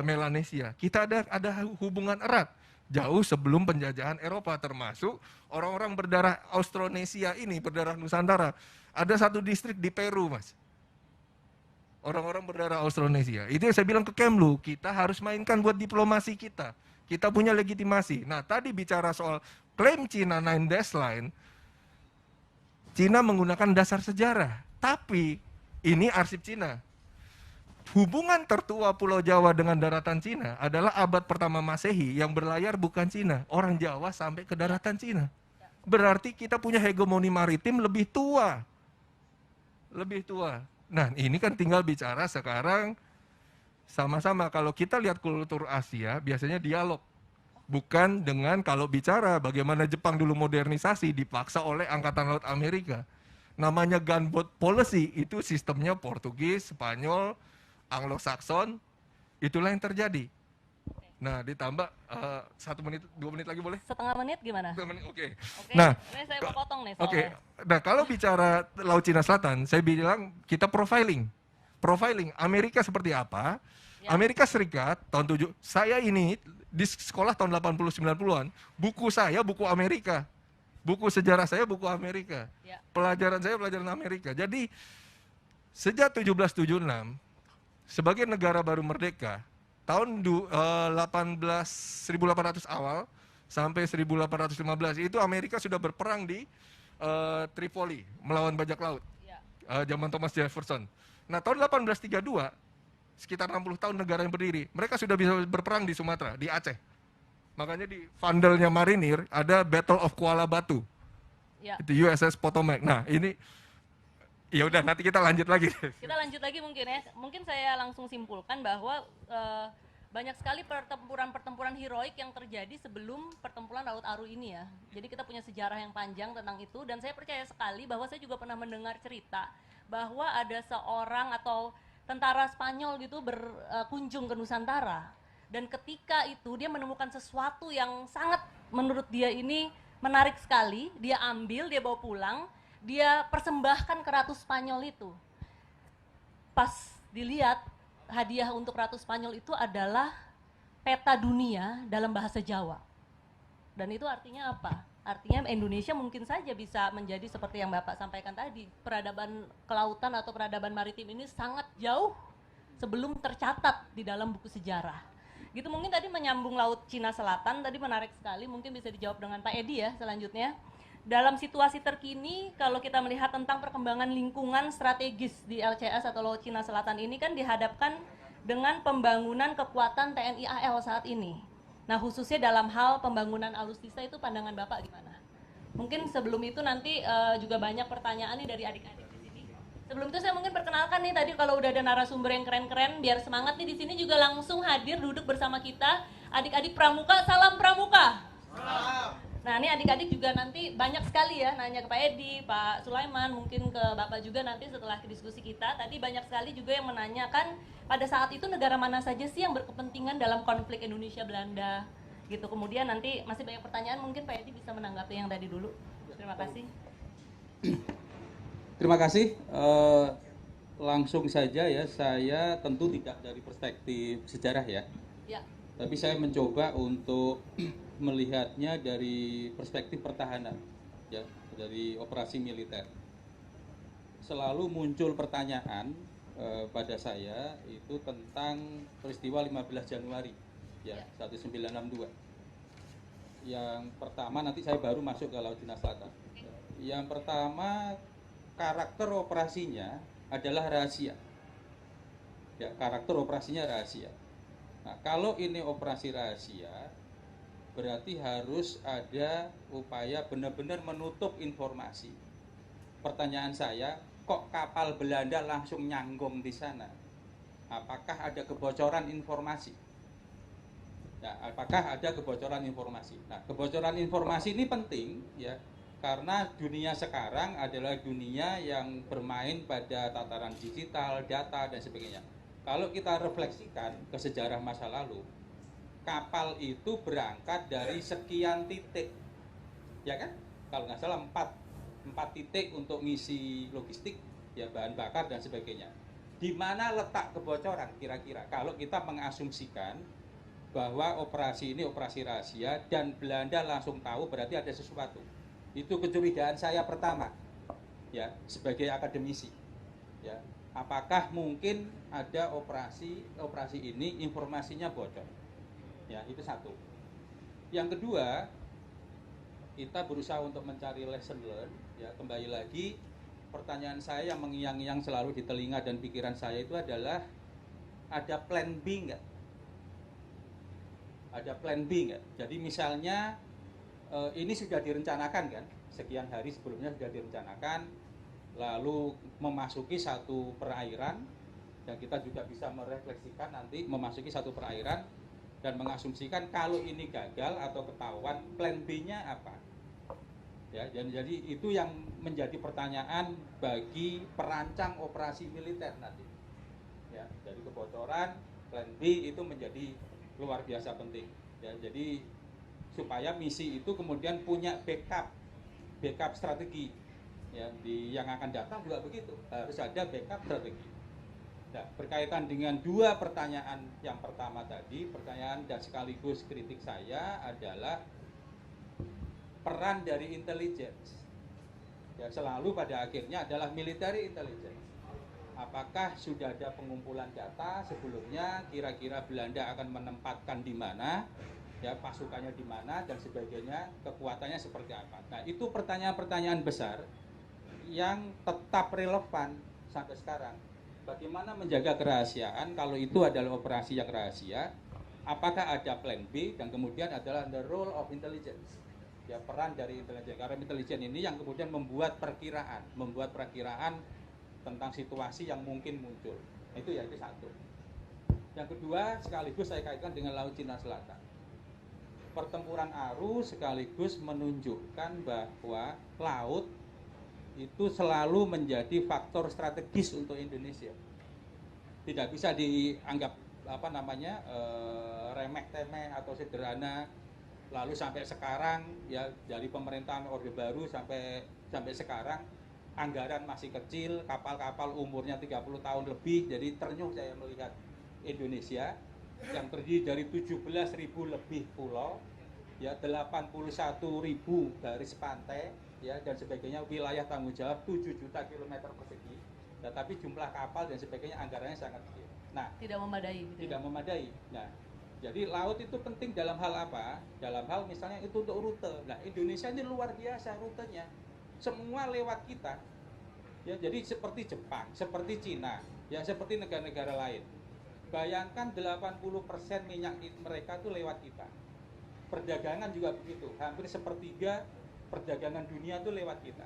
Melanesia. Kita ada hubungan erat jauh sebelum penjajahan Eropa, termasuk orang-orang berdarah Austronesia ini, berdarah Nusantara. Ada satu distrik di Peru, Mas. Orang-orang berdarah Austronesia. Itu yang saya bilang ke Kemlu, kita harus mainkan buat diplomasi kita. Kita punya legitimasi. Nah, tadi bicara soal klaim Cina Nine Dash Line, Cina menggunakan dasar sejarah, tapi ini arsip Cina. Hubungan tertua Pulau Jawa dengan daratan Cina adalah abad pertama Masehi, yang berlayar bukan Cina, orang Jawa sampai ke daratan Cina. Berarti kita punya hegemoni maritim lebih tua. Lebih tua. Nah, ini kan tinggal bicara sekarang sama-sama. Kalau kita lihat kultur Asia, biasanya dialog. Bukan dengan kalau bicara bagaimana Jepang dulu modernisasi dipaksa oleh Angkatan Laut Amerika. Namanya gunboat policy, itu sistemnya Portugis, Spanyol, Anglo-Saxon, itulah yang terjadi. Nah, ditambah 1 menit, 2 menit lagi boleh? Setengah menit gimana? Oke. Oke, Nah, ini saya mau potong nih Oke. soalnya. Nah, kalau bicara Laut Cina Selatan, saya bilang kita profiling. Profiling Amerika seperti apa? Ya. Amerika Serikat tahun 7. Saya ini di sekolah tahun 80 90-an, buku saya buku Amerika. Buku sejarah saya buku Amerika. Ya. Pelajaran saya pelajaran Amerika. Jadi sejak 1776 sebagai negara baru merdeka, tahun 1800 awal sampai 1815 itu Amerika sudah berperang di Tripoli melawan bajak laut. Ya. Zaman Thomas Jefferson. Nah, tahun 1832 sekitar 60 tahun negara yang berdiri, mereka sudah bisa berperang di Sumatera, di Aceh. Makanya di Vandelnya Marinir ada Battle of Kuala Batu. Ya. Itu USS Potomac. Nah, ini ya udah nanti kita lanjut lagi. Kita lanjut lagi mungkin ya. Mungkin saya langsung simpulkan bahwa banyak sekali pertempuran-pertempuran heroik yang terjadi sebelum pertempuran Laut Aru ini ya. Jadi kita punya sejarah yang panjang tentang itu, dan saya percaya sekali bahwa saya juga pernah mendengar cerita bahwa ada seorang atau tentara Spanyol gitu berkunjung ke Nusantara, dan ketika itu dia menemukan sesuatu yang sangat menurut dia ini menarik sekali. Dia ambil, dia bawa pulang, dia persembahkan ke Ratu Spanyol itu. Pas dilihat, hadiah untuk Ratu Spanyol itu adalah peta dunia dalam bahasa Jawa. Dan itu artinya apa? Artinya Indonesia mungkin saja bisa menjadi seperti yang Bapak sampaikan tadi. Peradaban kelautan atau peradaban maritim ini sangat jauh sebelum tercatat di dalam buku sejarah. Gitu, mungkin tadi menyambung Laut Cina Selatan, tadi menarik sekali, mungkin bisa dijawab dengan Pak Edi ya selanjutnya. Dalam situasi terkini, kalau kita melihat tentang perkembangan lingkungan strategis di LCS atau Laut Cina Selatan ini kan dihadapkan dengan pembangunan kekuatan TNI AL saat ini. Nah, khususnya dalam hal pembangunan alutsista, itu pandangan Bapak gimana? Mungkin sebelum itu nanti juga banyak pertanyaan nih dari adik-adik di sini. Sebelum itu saya mungkin perkenalkan nih, tadi kalau udah ada narasumber yang keren-keren, biar semangat nih, di sini juga langsung hadir duduk bersama kita adik-adik Pramuka. Salam Pramuka. Salam. Nah, ini adik-adik juga nanti banyak sekali ya nanya ke Pak Edi, Pak Sulaiman, mungkin ke Bapak juga nanti setelah diskusi kita. Tadi banyak sekali juga yang menanyakan pada saat itu negara mana saja sih yang berkepentingan dalam konflik Indonesia-Belanda gitu. Kemudian nanti masih banyak pertanyaan, mungkin Pak Edi bisa menanggapi yang tadi dulu. Terima kasih. Terima kasih. Langsung saja ya, saya tentu tidak dari perspektif sejarah ya. Ya. Tapi saya mencoba untuk melihatnya dari perspektif pertahanan, ya, dari operasi militer. Selalu muncul pertanyaan pada saya itu tentang peristiwa 15 Januari, ya, 1962. Yang pertama, nanti saya baru masuk ke Laut Cina Selatan. Yang pertama, karakter operasinya adalah rahasia. Ya, karakter operasinya rahasia. Nah, kalau ini operasi rahasia, berarti harus ada upaya benar-benar menutup informasi. Pertanyaan saya, kok kapal Belanda langsung nyanggong di sana? Apakah ada kebocoran informasi? Ya, apakah ada kebocoran informasi? Nah, kebocoran informasi ini penting ya, karena dunia sekarang adalah dunia yang bermain pada tataran digital, data dan sebagainya. Kalau kita refleksikan ke sejarah masa lalu, kapal itu berangkat dari sekian titik, ya kan? Kalau nggak salah 4 titik untuk ngisi logistik, ya, bahan bakar dan sebagainya. Di mana letak kebocoran kira-kira? Kalau kita mengasumsikan bahwa operasi ini operasi rahasia dan Belanda langsung tahu, berarti ada sesuatu. Itu kecurigaan saya pertama, ya, sebagai akademisi, ya. Apakah mungkin ada operasi ini informasinya bocor? Ya, itu satu. Yang kedua, kita berusaha untuk mencari lesson learn. Ya, kembali lagi, pertanyaan saya yang mengiang-iang selalu di telinga dan pikiran saya itu adalah, ada plan B nggak? Ada plan B nggak? Jadi misalnya ini sudah direncanakan kan? Sekian hari sebelumnya sudah direncanakan, lalu memasuki satu perairan, dan kita juga bisa merefleksikan nanti memasuki satu perairan, dan mengasumsikan kalau ini gagal atau ketahuan, plan B-nya apa? Ya, jadi itu yang menjadi pertanyaan bagi perancang operasi militer nanti. Ya, jadi kebocoran, plan B itu menjadi luar biasa penting. Ya, jadi supaya misi itu kemudian punya backup strategi. Ya, yang akan datang juga begitu, harus ada backup strategi. Nah, berkaitan dengan dua pertanyaan yang pertama tadi, pertanyaan dan sekaligus kritik saya adalah peran dari intelligence. Ya, selalu pada akhirnya adalah military intelligence. Apakah sudah ada pengumpulan data sebelumnya, kira-kira Belanda akan menempatkan di mana, ya, pasukannya di mana dan sebagainya, kekuatannya seperti apa. Nah, itu pertanyaan-pertanyaan besar yang tetap relevan sampai sekarang. Bagaimana menjaga kerahasiaan kalau itu adalah operasi yang rahasia? Apakah ada plan B? Dan kemudian adalah the role of intelligence, ya, peran dari intelijen. Karena intelijen ini yang kemudian membuat perakiraan tentang situasi yang mungkin muncul. Itu ya, itu satu. Yang kedua, sekaligus saya kaitkan dengan Laut Cina Selatan. Pertempuran Aru sekaligus menunjukkan bahwa laut itu selalu menjadi faktor strategis untuk Indonesia. Tidak bisa dianggap remeh-temeh atau sederhana. Lalu sampai sekarang, ya, dari pemerintahan Orde Baru sampai sekarang, anggaran masih kecil, kapal-kapal umurnya 30 tahun lebih. Jadi ternyuh saya melihat Indonesia yang terdiri dari 17.000 lebih pulau, ya, 81.000 garis pantai, ya, dan sebagainya, wilayah tanggung jawab 7 juta kilometer persegi, ya, tapi jumlah kapal dan sebagainya anggarannya sangat kecil. Nah, tidak memadai. Gitu. Tidak memadai. Nah, jadi laut itu penting dalam hal apa? Dalam hal misalnya itu untuk rute. Nah, Indonesia ini luar biasa rutenya. Semua lewat kita. Ya, jadi seperti Jepang, seperti Cina, ya, seperti negara-negara lain. Bayangkan 80% minyak mereka itu lewat kita. Perdagangan juga begitu. Hampir sepertiga perdagangan dunia itu lewat kita.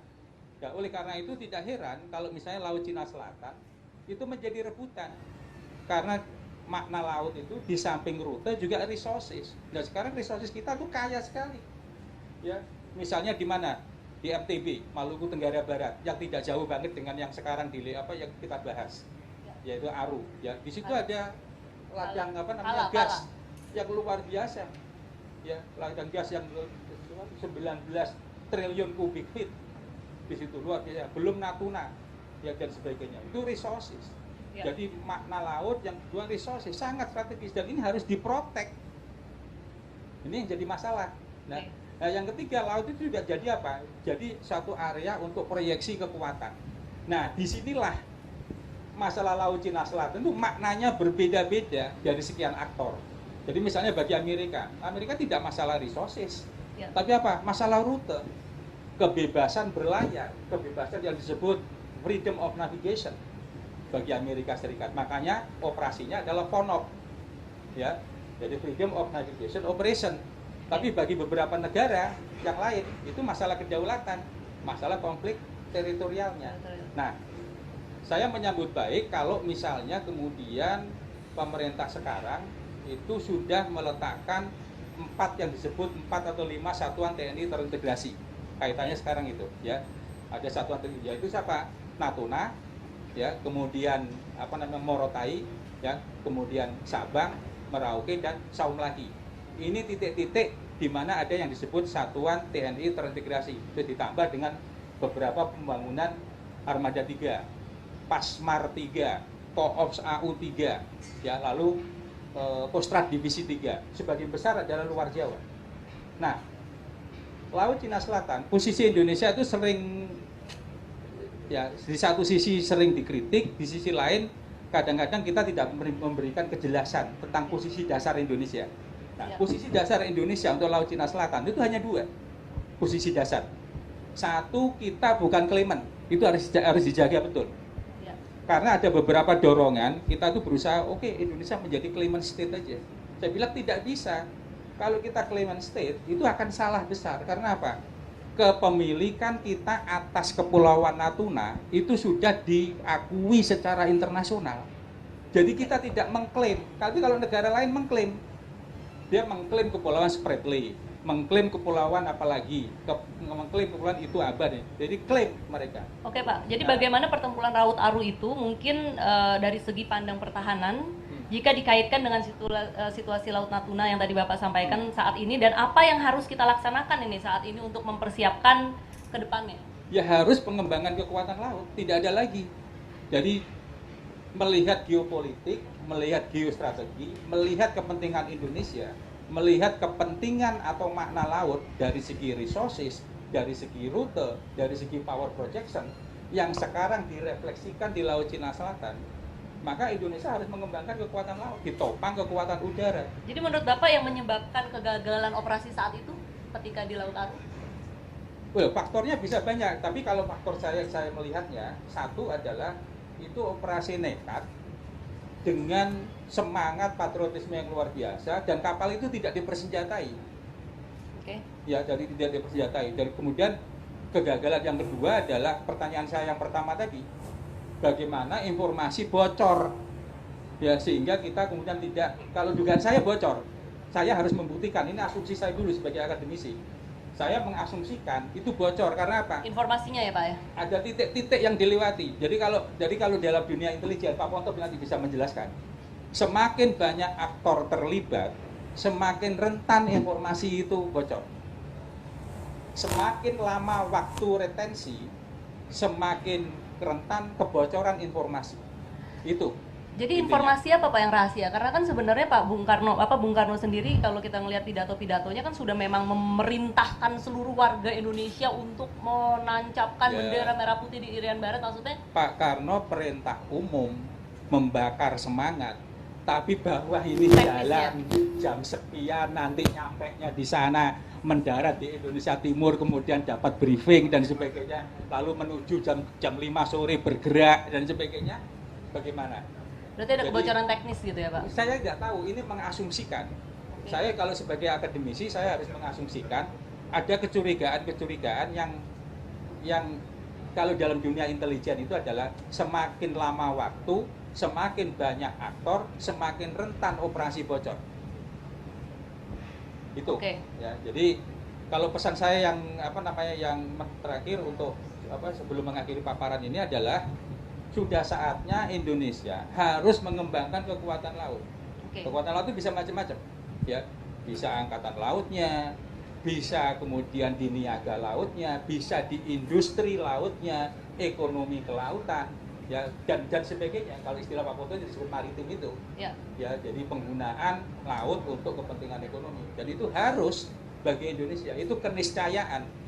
Ya, oleh karena itu tidak heran kalau misalnya Laut Cina Selatan itu menjadi rebutan. Karena makna laut itu di samping rute juga resources. Dan sekarang resources kita tuh kaya sekali. Ya, misalnya di mana? Di MTB, Maluku Tenggara Barat, yang tidak jauh banget dengan yang sekarang yang kita bahas, yaitu Aru. Ya, di situ ada ladang gas yang luar biasa. Ya, ladang gas yang 19 triliun kubik feet di situ, luar biasa. Belum Natuna, ya, dan sebagainya. Itu resources. Ya. Jadi makna laut yang dua resources sangat strategis dan ini harus diprotek. Ini yang jadi masalah. Nah, yang ketiga, laut itu juga jadi apa? Jadi satu area untuk proyeksi kekuatan. Nah, disinilah masalah Laut Cina Selatan itu maknanya berbeda-beda dari sekian aktor. Jadi misalnya bagi Amerika tidak masalah resources, tapi apa? Masalah rute, kebebasan berlayar, kebebasan yang disebut freedom of navigation bagi Amerika Serikat. Makanya operasinya adalah FONOP, ya. Jadi freedom of navigation operation. Tapi bagi beberapa negara yang lain itu masalah kedaulatan, masalah konflik teritorialnya. Nah, saya menyambut baik kalau misalnya kemudian pemerintah sekarang itu sudah meletakkan 4 yang disebut 4 atau 5 satuan TNI terintegrasi. Kaitannya sekarang itu, ya. Ada satuan TNI, yaitu siapa? Natuna, ya, kemudian Morotai, ya, kemudian Sabang, Merauke, dan Saumlaki. Ini titik-titik di mana ada yang disebut satuan TNI terintegrasi. Itu ditambah dengan beberapa pembangunan Armada 3, Pasmar 3, Koops AU 3, ya, lalu Kostrad Divisi 3. Sebagian besar adalah luar Jawa. Nah, Laut Cina Selatan, posisi Indonesia itu sering, ya, di satu sisi sering dikritik, di sisi lain kadang-kadang kita tidak memberikan kejelasan tentang posisi dasar Indonesia. Nah, posisi dasar Indonesia untuk Laut Cina Selatan itu hanya 2 posisi dasar. Satu, kita bukan claimant, itu harus dijaga betul. Ya. Karena ada beberapa dorongan, kita tuh berusaha, oke, Indonesia menjadi claimant state aja. Saya bilang tidak bisa. Kalau kita claimant state, itu akan salah besar. Karena apa? Kepemilikan kita atas Kepulauan Natuna itu sudah diakui secara internasional. Jadi kita tidak mengklaim. Tapi kalau negara lain mengklaim, dia mengklaim Kepulauan Spratly, mengklaim kepulauan apalagi, mengklaim kepulauan itu abadi. Jadi klaim mereka. Oke Pak, jadi bagaimana pertempuran Laut Aru itu mungkin dari segi pandang pertahanan, jika dikaitkan dengan situasi Laut Natuna yang tadi Bapak sampaikan saat ini, dan apa yang harus kita laksanakan ini saat ini untuk mempersiapkan ke depannya? Ya harus pengembangan kekuatan laut, tidak ada lagi. Jadi melihat geopolitik, melihat geostrategi, melihat kepentingan Indonesia, melihat kepentingan atau makna laut dari segi resources, dari segi rute, dari segi power projection yang sekarang direfleksikan di Laut Cina Selatan, maka Indonesia harus mengembangkan kekuatan laut, ditopang kekuatan udara. Jadi menurut Bapak yang menyebabkan kegagalan operasi saat itu ketika di Laut Aru? Well, faktornya bisa banyak, tapi kalau faktor saya melihatnya, satu adalah itu operasi nekat dengan semangat patriotisme yang luar biasa dan kapal itu tidak dipersenjatai. Oke. Ya, jadi tidak dipersenjatai. Dan kemudian kegagalan yang kedua adalah pertanyaan saya yang pertama tadi, bagaimana informasi bocor, ya, sehingga kita kemudian tidak, kalau dugaan saya bocor, saya harus membuktikan, ini asumsi saya dulu sebagai akademisi. Saya mengasumsikan itu bocor karena apa? Informasinya ya Pak ya? Ada titik-titik yang dilewati. Jadi kalau dalam dunia intelijen, Pak Ponto nanti bisa menjelaskan. Semakin banyak aktor terlibat, semakin rentan informasi itu bocor. Semakin lama waktu retensi, semakin rentan kebocoran informasi. Itu. Jadi informasi apa Pak yang rahasia? Karena kan sebenarnya Bung Karno sendiri kalau kita ngelihat pidato-pidatonya kan sudah memang memerintahkan seluruh warga Indonesia untuk menancapkan bendera merah putih di Irian Barat, maksudnya? Pak Karno perintah umum membakar semangat, tapi bahwa ini jalan jam sekian nanti nyampainya di sana, mendarat di Indonesia Timur, kemudian dapat briefing dan sebagainya, lalu menuju jam 5 sore bergerak dan sebagainya, bagaimana? Berarti ada kebocoran teknis gitu ya Pak? Saya tidak tahu, ini mengasumsikan. Okay. Saya kalau sebagai akademisi, saya harus mengasumsikan ada kecurigaan yang kalau dalam dunia intelijen itu adalah semakin lama waktu, semakin banyak aktor, semakin rentan operasi bocor. Itu. Okay. Ya, jadi Kalau pesan saya yang terakhir untuk sebelum mengakhiri paparan ini adalah sudah saatnya Indonesia harus mengembangkan kekuatan laut. Oke. Kekuatan laut itu bisa macam-macam, ya. Bisa angkatan lautnya, bisa kemudian di niaga lautnya, bisa di industri lautnya, ekonomi kelautan, ya, dan sebagainya. Kalau istilah Pak Poto disebut maritim itu, Ya. ya, jadi penggunaan laut untuk kepentingan ekonomi. Dan itu harus bagi Indonesia, itu keniscayaan.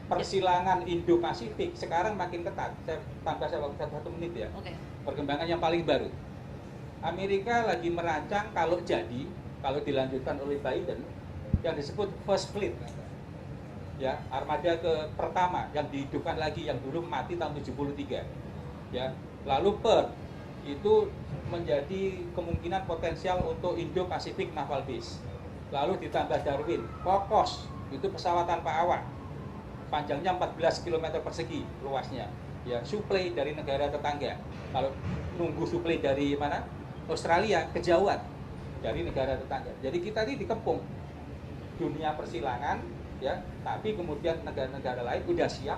Persilangan Indo-Pasifik sekarang makin ketat. Saya tambah waktu 1 menit ya. Oke. Perkembangan yang paling baru. Amerika lagi merancang kalau dilanjutkan oleh Biden yang disebut First Fleet. Ya, armada pertama yang dihidupkan lagi yang dulu mati tahun 73. Ya. Lalu Perth itu menjadi kemungkinan potensial untuk Indo-Pacific Naval Base. Lalu ditambah Darwin, Kokos itu pesawat tanpa awak. Panjangnya 14 km persegi luasnya, ya, suplai dari negara tetangga. Kalau nunggu suplai dari mana? Australia, kejauhan dari negara tetangga. Jadi kita ini dikepung dunia persilangan, ya, tapi kemudian negara-negara lain udah siap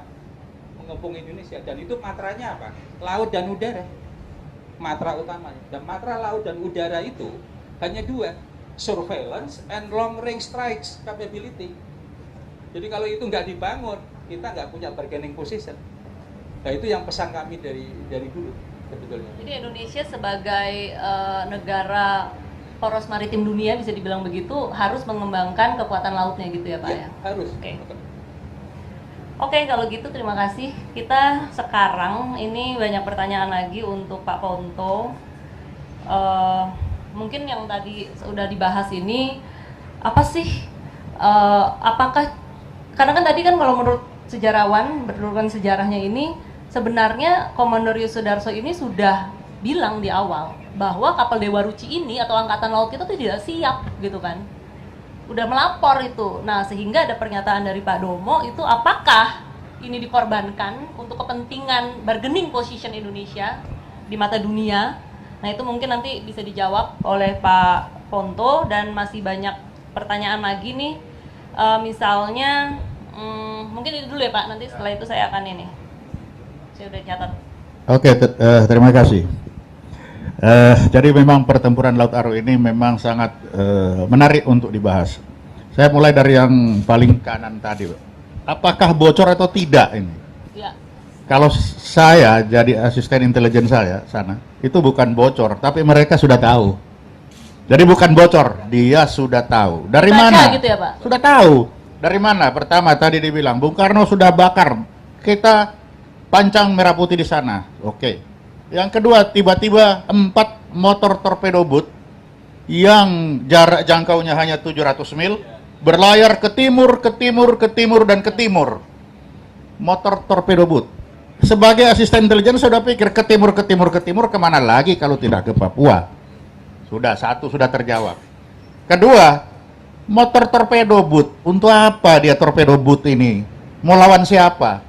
mengepung Indonesia. Dan itu matranya apa? Laut dan udara, matra utamanya. Dan matra laut dan udara itu hanya 2, surveillance and long range strikes capability. Jadi kalau itu nggak dibangun, kita nggak punya bargaining position. Nah, itu yang pesan kami dari dulu sebetulnya. Jadi Indonesia sebagai negara poros maritim dunia, bisa dibilang begitu, harus mengembangkan kekuatan lautnya gitu ya Pak ya? Harus. Oke, kalau gitu terima kasih. Kita sekarang ini banyak pertanyaan lagi untuk Pak Ponto. Mungkin yang tadi sudah dibahas ini, apa sih, apakah, karena kan tadi kan kalau menurut sejarawan, berdasarkan sejarahnya ini, sebenarnya Komodor Yosudarso ini sudah bilang di awal bahwa kapal Dewa Ruci ini atau angkatan laut kita tuh tidak siap gitu kan, udah melapor itu. Nah, sehingga ada pernyataan dari Pak Domo itu, apakah ini dikorbankan untuk kepentingan bargaining position Indonesia di mata dunia. Nah, itu mungkin nanti bisa dijawab oleh Pak Ponto. Dan masih banyak pertanyaan lagi nih, misalnya mungkin itu dulu ya Pak, nanti setelah itu saya akan ini, saya udah catat. Oke, terima kasih. Jadi memang pertempuran Laut Aru ini memang sangat menarik untuk dibahas. Saya mulai dari yang paling kanan tadi, Pak. Apakah bocor atau tidak ini? Ya. Kalau saya jadi asisten intelijen saya sana, itu bukan bocor, tapi mereka sudah tahu. Jadi bukan bocor, dia sudah tahu. Dari Baca mana? gitu ya Pak? Sudah tahu. Dari mana? Pertama tadi dibilang Bung Karno sudah bakar kita pancang merah putih di sana. Oke. Yang kedua, tiba-tiba 4 motor torpedo boat yang jarak jangkaunya hanya 700 mil berlayar ke timur, ke timur, ke timur, dan ke timur. Motor torpedo boat. Sebagai asisten intelijen sudah pikir ke timur, ke timur, ke timur, kemana lagi kalau tidak ke Papua? Sudah, satu sudah terjawab. Kedua, motor torpedo boat. Untuk apa dia torpedo boat ini? Mau lawan siapa?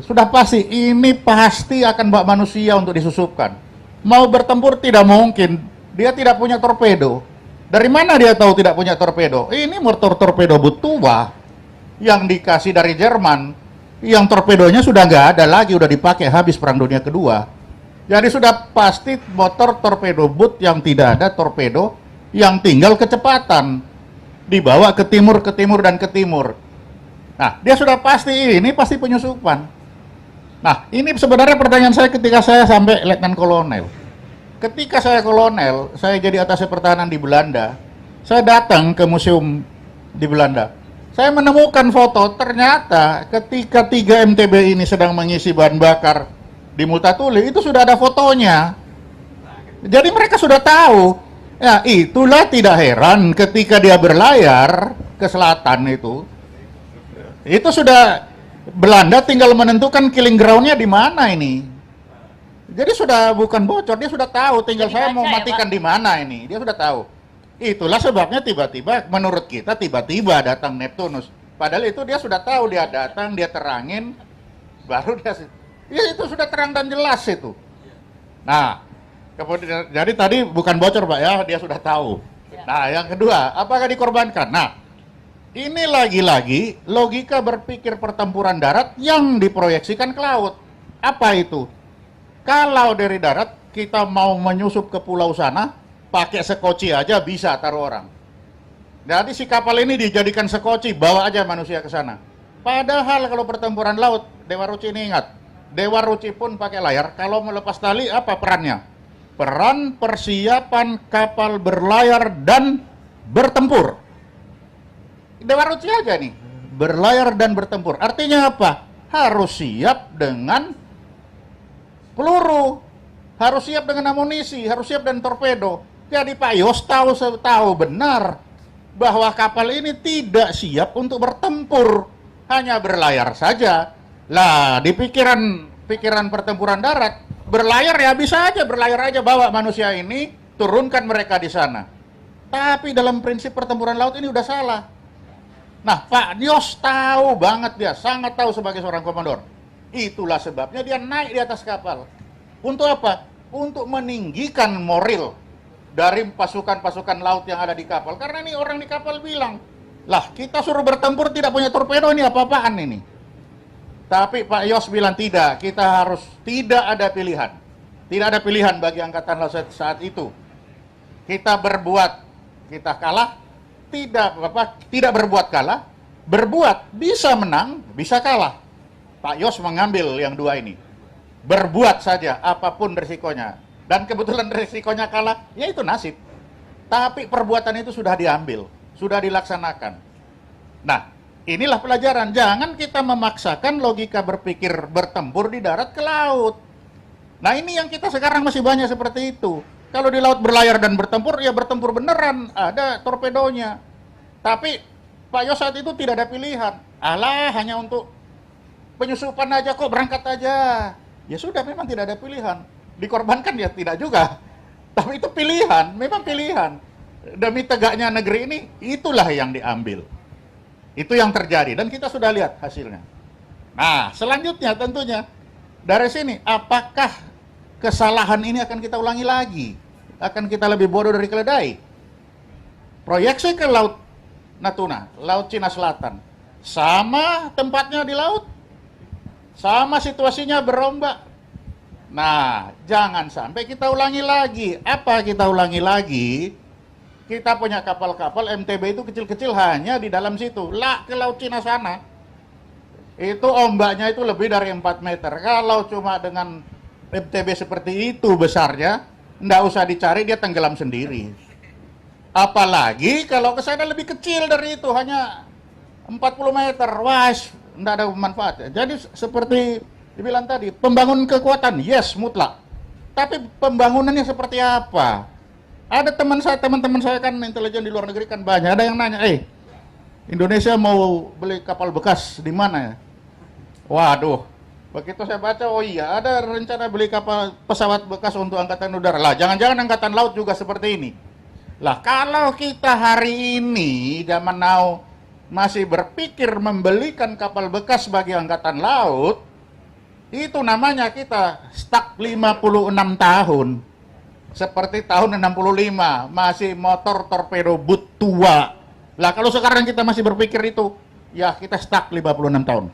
Sudah pasti, ini pasti akan bawa manusia untuk disusupkan. Mau bertempur tidak mungkin. Dia tidak punya torpedo. Dari mana dia tahu tidak punya torpedo? Ini motor torpedo boat tua yang dikasih dari Jerman. Yang torpedonya sudah nggak ada lagi, udah dipakai habis Perang Dunia Kedua. Jadi sudah pasti motor torpedo boat yang tidak ada torpedo, yang tinggal kecepatan. Dibawa ke timur, dan ke timur. Nah, dia sudah pasti, ini pasti penyusupan. Nah, ini sebenarnya pertanyaan saya ketika saya sampai Letnan Kolonel. Ketika saya kolonel, saya jadi atas pertahanan di Belanda. Saya datang ke museum di Belanda. Saya menemukan foto, ternyata ketika 3 MTB ini sedang mengisi bahan bakar di Multatuli, itu sudah ada fotonya. Jadi mereka sudah tahu. Ya, itulah tidak heran ketika dia berlayar ke selatan itu sudah Belanda tinggal menentukan killing ground-nya di mana ini. Jadi sudah bukan bocor, dia sudah tahu, tinggal saya mau matikan di mana ini. Dia sudah tahu. Itulah sebabnya tiba-tiba, menurut kita tiba-tiba datang Neptunus. Padahal itu dia sudah tahu, dia datang, dia terangin, baru dia, ya itu sudah terang dan jelas itu. Nah, kemudian, jadi tadi bukan bocor Pak ya, dia sudah tahu. Nah, yang kedua, apakah dikorbankan? Nah, Ini lagi-lagi logika berpikir pertempuran darat yang diproyeksikan ke laut. Apa itu? Kalau dari darat kita mau menyusup ke pulau sana, pakai sekoci aja bisa taruh orang. Jadi si kapal ini dijadikan sekoci, bawa aja manusia ke sana. Padahal kalau pertempuran laut, Dewa Ruci ini ingat, Dewa Ruci pun pakai layar, kalau melepas tali apa perannya? Peran persiapan kapal berlayar dan bertempur. Dewa Ruci aja nih, berlayar dan bertempur. Artinya apa? Harus siap dengan peluru, harus siap dengan amunisi, harus siap dengan torpedo. Jadi Pak Yos tahu benar bahwa kapal ini tidak siap untuk bertempur, hanya berlayar saja. Lah, di pikiran pertempuran darat, berlayar ya bisa aja, berlayar aja, bawa manusia ini, turunkan mereka di sana. Tapi dalam prinsip pertempuran laut ini udah salah. Nah, Pak Yos tahu banget, dia sangat tahu sebagai seorang komandor. Itulah sebabnya dia naik di atas kapal. Untuk apa? Untuk meninggikan moral dari pasukan-pasukan laut yang ada di kapal. Karena ini orang di kapal bilang, lah kita suruh bertempur tidak punya torpedo, ini apa-apaan ini. Tapi Pak Yos bilang tidak, kita harus, tidak ada pilihan. Tidak ada pilihan bagi Angkatan Laut saat itu. Kita berbuat, kita kalah. Tidak berbuat kalah, berbuat bisa menang, bisa kalah. Pak Yos mengambil yang dua ini. Berbuat saja, apapun risikonya. Dan kebetulan risikonya kalah, ya itu nasib. Tapi perbuatan itu sudah diambil, sudah dilaksanakan. Nah, inilah pelajaran. Jangan kita memaksakan logika berpikir bertempur di darat ke laut. Nah, ini yang kita sekarang masih banyak seperti itu. Kalau di laut berlayar dan bertempur, ya bertempur beneran, ada torpedonya. Tapi Pak Yos saat itu tidak ada pilihan. Alah, hanya untuk penyusupan aja kok, berangkat aja. Ya sudah, memang tidak ada pilihan. Dikorbankan ya tidak juga. Tapi itu pilihan, memang pilihan. Demi tegaknya negeri ini, itulah yang diambil. Itu yang terjadi, dan kita sudah lihat hasilnya. Nah, selanjutnya tentunya, dari sini, apakah kesalahan ini akan kita ulangi lagi? Akan kita lebih bodoh dari keledai? Proyeksi ke Laut Natuna, Laut Cina Selatan, sama tempatnya di laut, sama situasinya berombak. Nah, jangan sampai kita ulangi lagi. Apa kita ulangi lagi? Kita punya kapal-kapal MTB itu kecil-kecil hanya di dalam situ. Lah, ke Laut Cina sana, itu ombaknya itu lebih dari 4 meter. Kalau cuma dengan MTB seperti itu besarnya, nggak usah dicari, dia tenggelam sendiri. Apalagi kalau ke sana lebih kecil dari itu, hanya 40 meter, wah, nggak ada manfaat. Jadi seperti dibilang tadi, pembangunan kekuatan, yes, mutlak. Tapi pembangunannya seperti apa? Ada teman-teman saya kan intelijen di luar negeri kan banyak, ada yang nanya, Indonesia mau beli kapal bekas di mana ya? Waduh, begitu saya baca, oh iya, ada rencana beli kapal pesawat bekas untuk Angkatan Udara. Lah, jangan-jangan Angkatan Laut juga seperti ini. Lah, kalau kita hari ini zaman now masih berpikir membelikan kapal bekas bagi Angkatan Laut, itu namanya kita stuck 56 tahun. Seperti tahun 65, masih motor torpedo boot tua. Lah, kalau sekarang kita masih berpikir itu, ya kita stuck 56 tahun.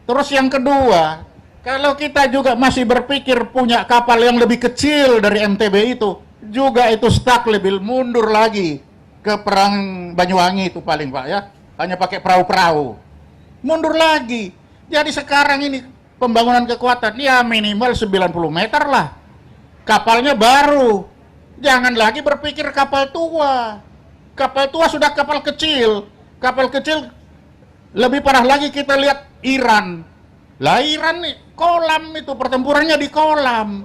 Terus yang kedua, kalau kita juga masih berpikir punya kapal yang lebih kecil dari MTB itu, juga itu stuck, lebih mundur lagi ke perang Banyuwangi itu paling Pak ya, hanya pakai perahu-perahu. Mundur lagi. Jadi sekarang ini pembangunan kekuatan ya minimal 90 meter lah. Kapalnya baru. Jangan lagi berpikir kapal tua. Kapal tua sudah kapal kecil. Kapal kecil lebih parah lagi kita lihat Iran. Lah Iran nih, kolam itu pertempurannya di kolam.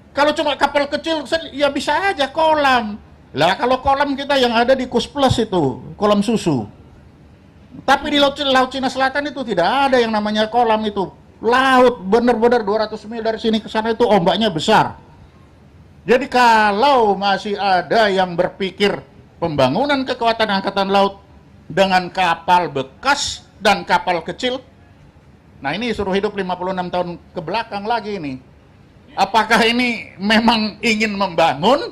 Kalau cuma kapal kecil, ya bisa aja kolam. Lah kalau kolam kita yang ada di Kus-Plus itu, kolam susu. Tapi di Laut Cina Selatan itu tidak ada yang namanya kolam itu. Laut benar-benar 200 mil dari sini ke sana itu ombaknya besar. Jadi kalau masih ada yang berpikir pembangunan kekuatan Angkatan Laut dengan kapal bekas dan kapal kecil, nah ini suruh hidup 56 tahun ke belakang lagi ini. Apakah ini memang ingin membangun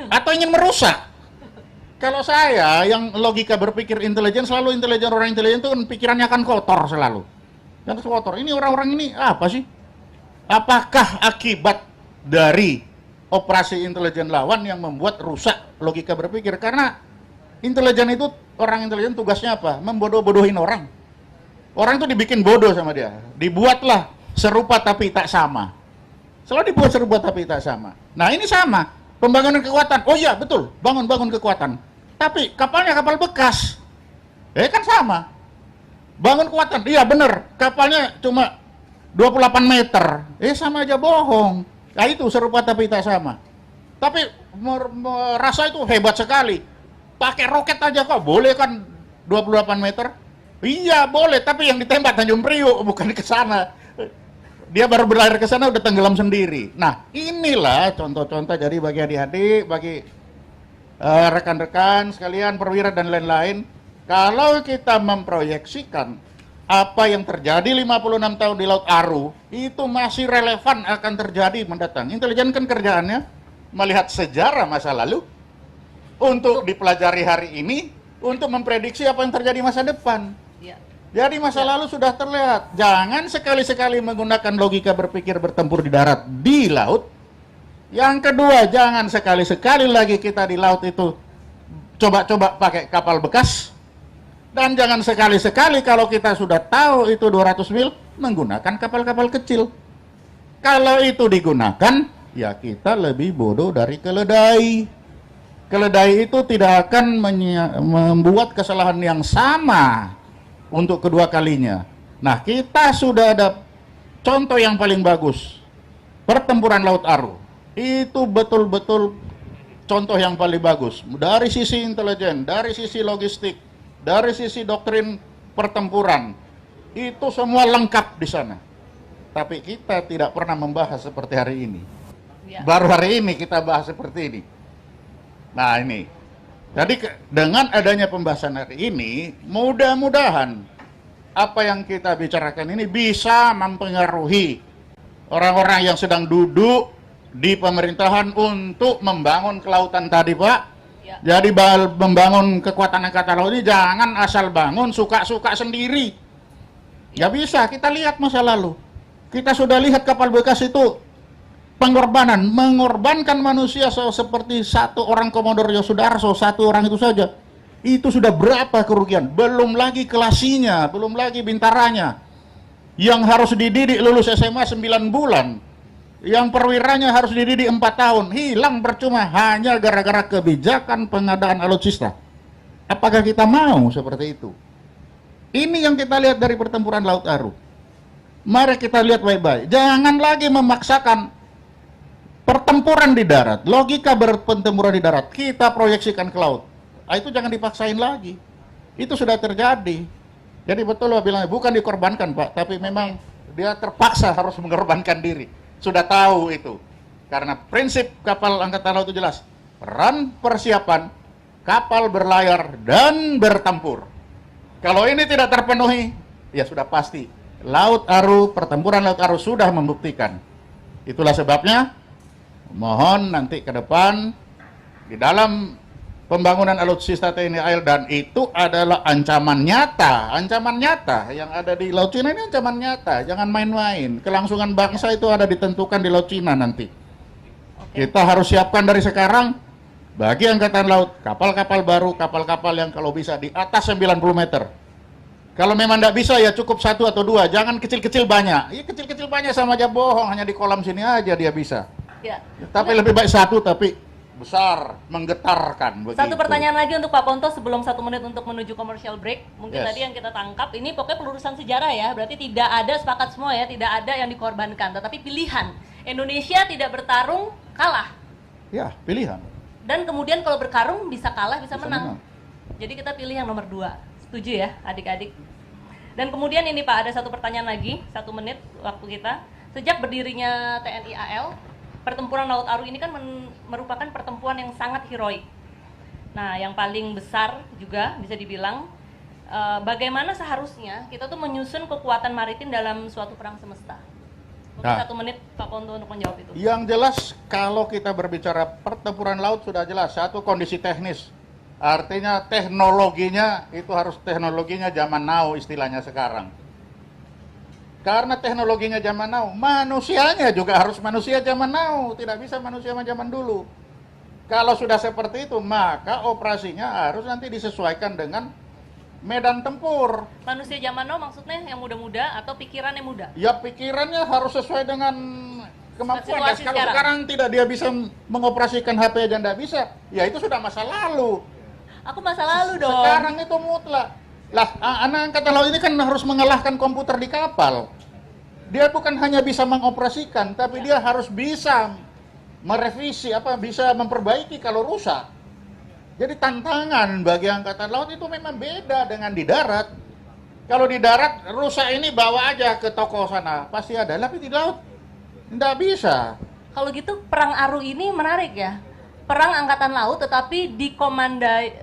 atau ingin merusak? Kalau saya yang logika berpikir intelijen, selalu intelijen, orang intelijen itu kan pikirannya akan kotor selalu. Dan kotor. Ini orang-orang ini apa sih? Apakah akibat dari operasi intelijen lawan yang membuat rusak logika berpikir? Karena intelijen itu, orang intelijen tugasnya apa? Membodoh-bodohin orang. Orang itu dibikin bodoh sama dia. Dibuatlah serupa tapi tak sama. Selalu dibuat serupa tapi tak sama. Nah ini sama. Pembangunan kekuatan. Oh iya betul. Bangun kekuatan. Tapi kapalnya kapal bekas. Kan sama. Bangun kekuatan. Iya benar. Kapalnya cuma 28 meter. Sama aja bohong. Nah itu serupa tapi tak sama. Tapi merasa itu hebat sekali. Pakai roket aja kok. Boleh kan 28 meter? Iya boleh. Tapi yang ditembak Tanjung Priok. Bukan ke sana. Dia baru berlayar ke sana udah tenggelam sendiri. Nah inilah contoh-contoh. Jadi bagi adik-adik, bagi rekan-rekan sekalian, perwira dan lain-lain, kalau kita memproyeksikan apa yang terjadi 56 tahun di Laut Aru, itu masih relevan akan terjadi mendatang. Intelijen kan kerjaannya melihat sejarah masa lalu, untuk dipelajari hari ini, untuk memprediksi apa yang terjadi masa depan. Ya. Jadi masa lalu sudah terlihat. Jangan sekali-sekali menggunakan logika berpikir bertempur di darat, di laut. Yang kedua, jangan sekali-sekali lagi kita di laut itu coba-coba pakai kapal bekas. Dan jangan sekali-sekali kalau kita sudah tahu itu 200 mil, menggunakan kapal-kapal kecil. Kalau itu digunakan, ya kita lebih bodoh dari keledai. Keledai itu tidak akan membuat kesalahan yang sama untuk kedua kalinya. Nah, kita sudah ada contoh yang paling bagus. Pertempuran Laut Aru. Itu betul-betul contoh yang paling bagus. Dari sisi intelijen, dari sisi logistik, dari sisi doktrin pertempuran. Itu semua lengkap di sana. Tapi kita tidak pernah membahas seperti hari ini. Ya. Baru hari ini kita bahas seperti ini. Nah ini. Jadi dengan adanya pembahasan hari ini, mudah-mudahan apa yang kita bicarakan ini bisa mempengaruhi orang-orang yang sedang duduk di pemerintahan untuk membangun kelautan tadi, Pak. Ya. Jadi membangun kekuatan angkatan laut ini jangan asal bangun suka-suka sendiri. Ya bisa, kita lihat masa lalu. Kita sudah lihat kapal bekas itu pengorbanan, mengorbankan manusia seperti satu orang Komodor Yosudarso, satu orang itu saja. Itu sudah berapa kerugian? Belum lagi kelasinya, belum lagi bintaranya. Yang harus dididik lulus SMA 9 bulan. Yang perwiranya harus dididik 4 tahun, hilang percuma hanya gara-gara kebijakan pengadaan alutsista. Apakah kita mau seperti itu? Ini yang kita lihat dari pertempuran Laut Aru. Mari kita lihat baik-baik. Jangan lagi memaksakan pertempuran di darat, logika berpertempuran di darat, kita proyeksikan ke laut. Itu jangan dipaksain lagi. Itu sudah terjadi. Jadi betul Pak bilang, bukan dikorbankan Pak, tapi memang dia terpaksa harus mengorbankan diri. Sudah tahu itu. Karena prinsip kapal angkatan laut itu jelas. Peran persiapan, kapal berlayar, dan bertempur. Kalau ini tidak terpenuhi, ya sudah pasti. Laut Aru, pertempuran Laut Aru sudah membuktikan. Itulah sebabnya, mohon nanti ke depan, di dalam pembangunan alutsista TNI AL, dan itu adalah ancaman nyata yang ada di Laut Cina ini, ancaman nyata, jangan main-main. Kelangsungan bangsa itu ada ditentukan di Laut Cina nanti. Kita harus siapkan dari sekarang bagi angkatan laut kapal-kapal baru, kapal-kapal yang kalau bisa di atas 90 meter. Kalau memang tidak bisa ya cukup 1 atau 2, jangan kecil-kecil banyak. Ya kecil-kecil banyak sama aja bohong, hanya di kolam sini aja dia bisa. Ya. Tapi lebih baik 1 tapi besar, menggetarkan. Begitu. Satu pertanyaan lagi untuk Pak Ponto sebelum 1 menit untuk menuju commercial break. Mungkin Yes. tadi yang kita tangkap, ini pokoknya pelurusan sejarah ya. Berarti tidak ada, sepakat semua ya, tidak ada yang dikorbankan. Tetapi pilihan, Indonesia tidak bertarung, kalah. Ya, pilihan. Dan kemudian kalau berkarung bisa kalah, bisa menang. menang. Jadi kita pilih yang nomor 2. Setuju ya adik-adik? Dan kemudian ini Pak, ada satu pertanyaan lagi, 1 menit waktu kita. Sejak berdirinya TNI AL, pertempuran Laut Aru ini kan merupakan pertempuran yang sangat heroik. Nah, yang paling besar juga bisa dibilang, bagaimana seharusnya kita tuh menyusun kekuatan maritim dalam suatu perang semesta. Mungkin Nah. 1 menit Pak Ponto untuk menjawab itu. Yang jelas kalau kita berbicara pertempuran laut sudah jelas, satu kondisi teknis. Artinya teknologinya itu harus teknologinya zaman now istilahnya sekarang. Karena teknologinya zaman now, manusianya juga harus manusia zaman now, tidak bisa manusia zaman dulu. Kalau sudah seperti itu, maka operasinya harus nanti disesuaikan dengan medan tempur. Manusia zaman now maksudnya yang muda-muda atau pikirannya muda? Ya pikirannya harus sesuai dengan kemampuan. Situasi Kalau sekarang. sekarang tidak dia bisa mengoperasikan HP aja tidak bisa, ya itu sudah masa lalu. Aku masa lalu dong. Sekarang itu mutlak. Lah, anak angkatan laut ini kan harus mengalahkan komputer di kapal. Dia bukan hanya bisa mengoperasikan, tapi dia harus bisa merevisi, bisa memperbaiki kalau rusak. Jadi tantangan bagi angkatan laut itu memang beda dengan di darat. Kalau di darat rusak ini bawa aja ke toko sana, pasti ada. Tapi di laut tidak bisa. Kalau gitu perang Aru ini menarik ya. Perang angkatan laut tetapi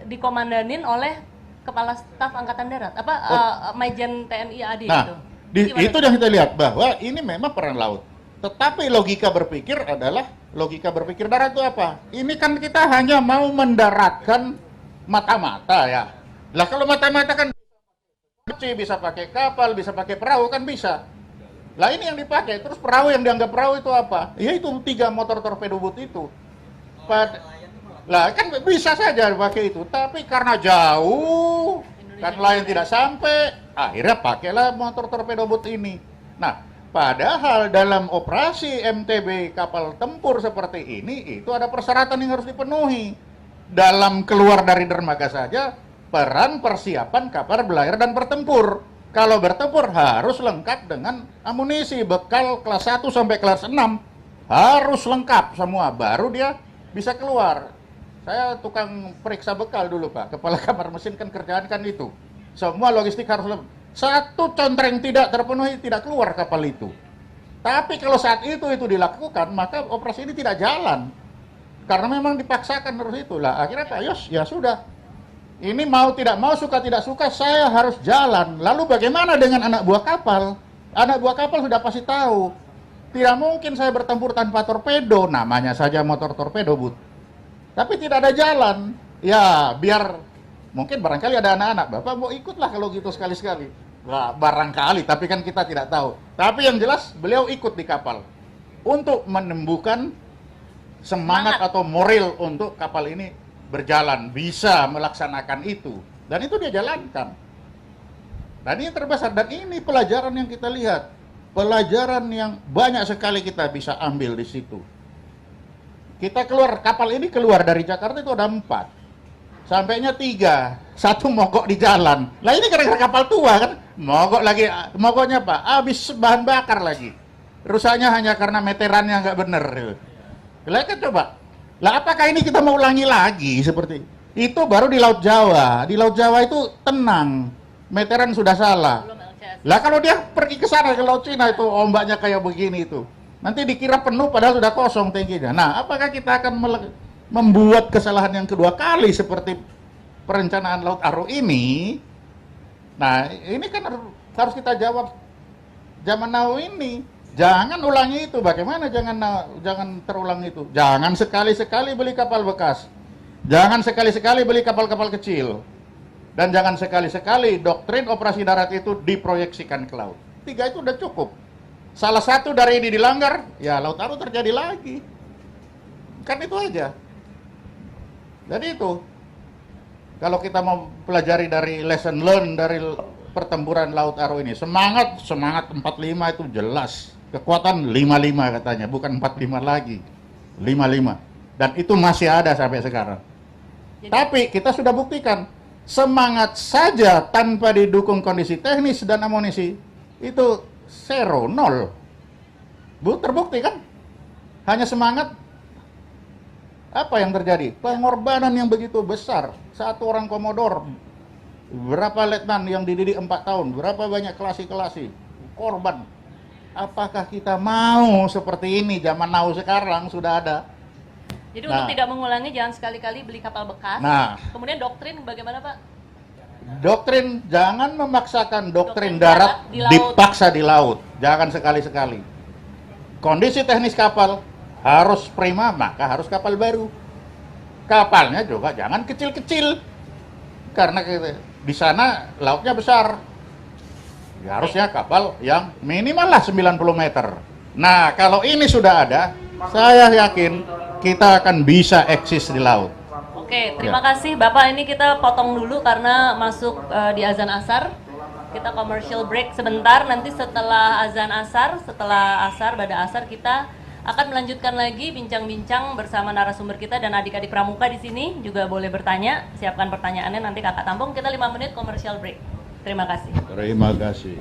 dikomandanin oleh Kepala Staf Angkatan Darat. Majen TNI AD Nah, gitu. itu yang kita lihat bahwa ini memang perang laut. Tetapi logika berpikir adalah logika berpikir darat itu apa? Ini kan kita hanya mau mendaratkan mata-mata ya. Lah kalau mata-mata kan bisa pakai kapal, bisa pakai perahu kan bisa. Lah ini yang dipakai, terus perahu yang dianggap perahu itu apa? Ya itu 3 motor torpedo boat itu. Lah kan bisa saja dipakai itu, tapi karena jauh, kan nelayan tidak sampai, akhirnya pakailah motor torpedo boat ini. Nah, padahal dalam operasi MTB kapal tempur seperti ini, itu ada persyaratan yang harus dipenuhi. Dalam keluar dari dermaga saja, peran persiapan kapal berlayar dan bertempur. Kalau bertempur harus lengkap dengan amunisi, bekal kelas 1 sampai kelas 6 harus lengkap semua, baru dia bisa keluar. Saya tukang periksa bekal dulu Pak, kepala kamar mesin kan kerjaan kan itu. Semua logistik harus lengkap. Satu contreng tidak terpenuhi, tidak keluar kapal itu. Tapi kalau saat itu dilakukan, maka operasi ini tidak jalan. Karena memang dipaksakan terus itulah. Akhirnya Pak Yos, ya sudah. Ini mau tidak mau, suka tidak suka, saya harus jalan. Lalu bagaimana dengan anak buah kapal? Anak buah kapal sudah pasti tahu. Tidak mungkin saya bertempur tanpa torpedo, namanya saja motor torpedo, Bu. Tapi tidak ada jalan. Ya, biar mungkin barangkali ada anak-anak, Bapak mau ikutlah kalau gitu sekali-sekali. Nah, barangkali, tapi kan kita tidak tahu. Tapi yang jelas, beliau ikut di kapal. Untuk menumbuhkan semangat atau moral untuk kapal ini berjalan, bisa melaksanakan itu. Dan itu dia jalankan. Dan ini terbesar, dan ini pelajaran yang kita lihat. Pelajaran yang banyak sekali kita bisa ambil di situ. Kita keluar, kapal ini keluar dari Jakarta itu ada 4. Sampainya 3, 1 mogok di jalan. Lah ini gara-gara kapal tua kan, mogok lagi. Mogoknya Pak, habis bahan bakar lagi. Rusaknya hanya karena meterannya nggak bener. Lah kan coba. Lah apakah ini kita mau ulangi lagi seperti itu? Baru di Laut Jawa. Di Laut Jawa itu tenang, meteran sudah salah. Lah kalau dia pergi ke sana ke Laut Cina itu ombaknya kayak begini itu, nanti dikira penuh padahal sudah kosong tangkinya. Nah, apakah kita akan membuat kesalahan yang kedua kali seperti perencanaan Laut Aru ini? Nah, ini kan harus kita jawab zaman now ini. Jangan ulangi itu. Bagaimana jangan terulang itu? Jangan sekali-sekali beli kapal bekas. Jangan sekali-sekali beli kapal-kapal kecil. Dan jangan sekali-sekali doktrin operasi darat itu diproyeksikan ke laut. 3 itu udah cukup. Salah satu dari ini dilanggar, ya Laut Aru terjadi lagi. Kan itu aja. Jadi itu. Kalau kita mau pelajari dari lesson learn dari pertempuran Laut Aru ini, semangat 45 itu jelas. Kekuatan 55 katanya, bukan 45 lagi. 55. Dan itu masih ada sampai sekarang. Tapi kita sudah buktikan, semangat saja tanpa didukung kondisi teknis dan amunisi, itu 0, 0. Terbukti kan? Hanya semangat, apa yang terjadi? Pengorbanan yang begitu besar. 1 orang komodor, berapa letnan yang dididik 4 tahun, berapa banyak kelasi-kelasi, korban. Apakah kita mau seperti ini zaman now sekarang sudah ada? Jadi untuk tidak mengulangi, jangan sekali-kali beli kapal bekas. Nah, kemudian doktrin bagaimana Pak? Doktrin, jangan memaksakan doktrin darat dipaksa di laut. Jangan sekali-sekali. Kondisi teknis kapal harus prima, maka harus kapal baru. Kapalnya juga jangan kecil-kecil. karena di sana lautnya besar. Ya, harusnya kapal yang minimal lah 90 meter. Nah, kalau ini sudah ada, saya yakin kita akan bisa eksis di laut. Oke, terima kasih Bapak. Ini kita potong dulu karena masuk di azan asar. Kita commercial break sebentar. Nanti setelah azan asar, pada asar kita akan melanjutkan lagi bincang-bincang bersama narasumber kita dan adik-adik pramuka di sini juga boleh bertanya. Siapkan pertanyaannya nanti Kakak tampung. Kita 5 menit commercial break. Terima kasih. Terima kasih.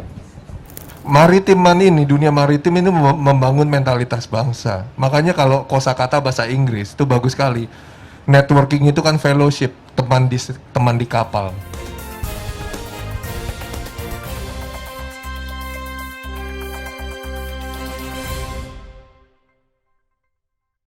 Maritiman ini, dunia maritim ini membangun mentalitas bangsa. Makanya kalau kosakata bahasa Inggris itu bagus sekali. Networking itu kan fellowship, teman di kapal.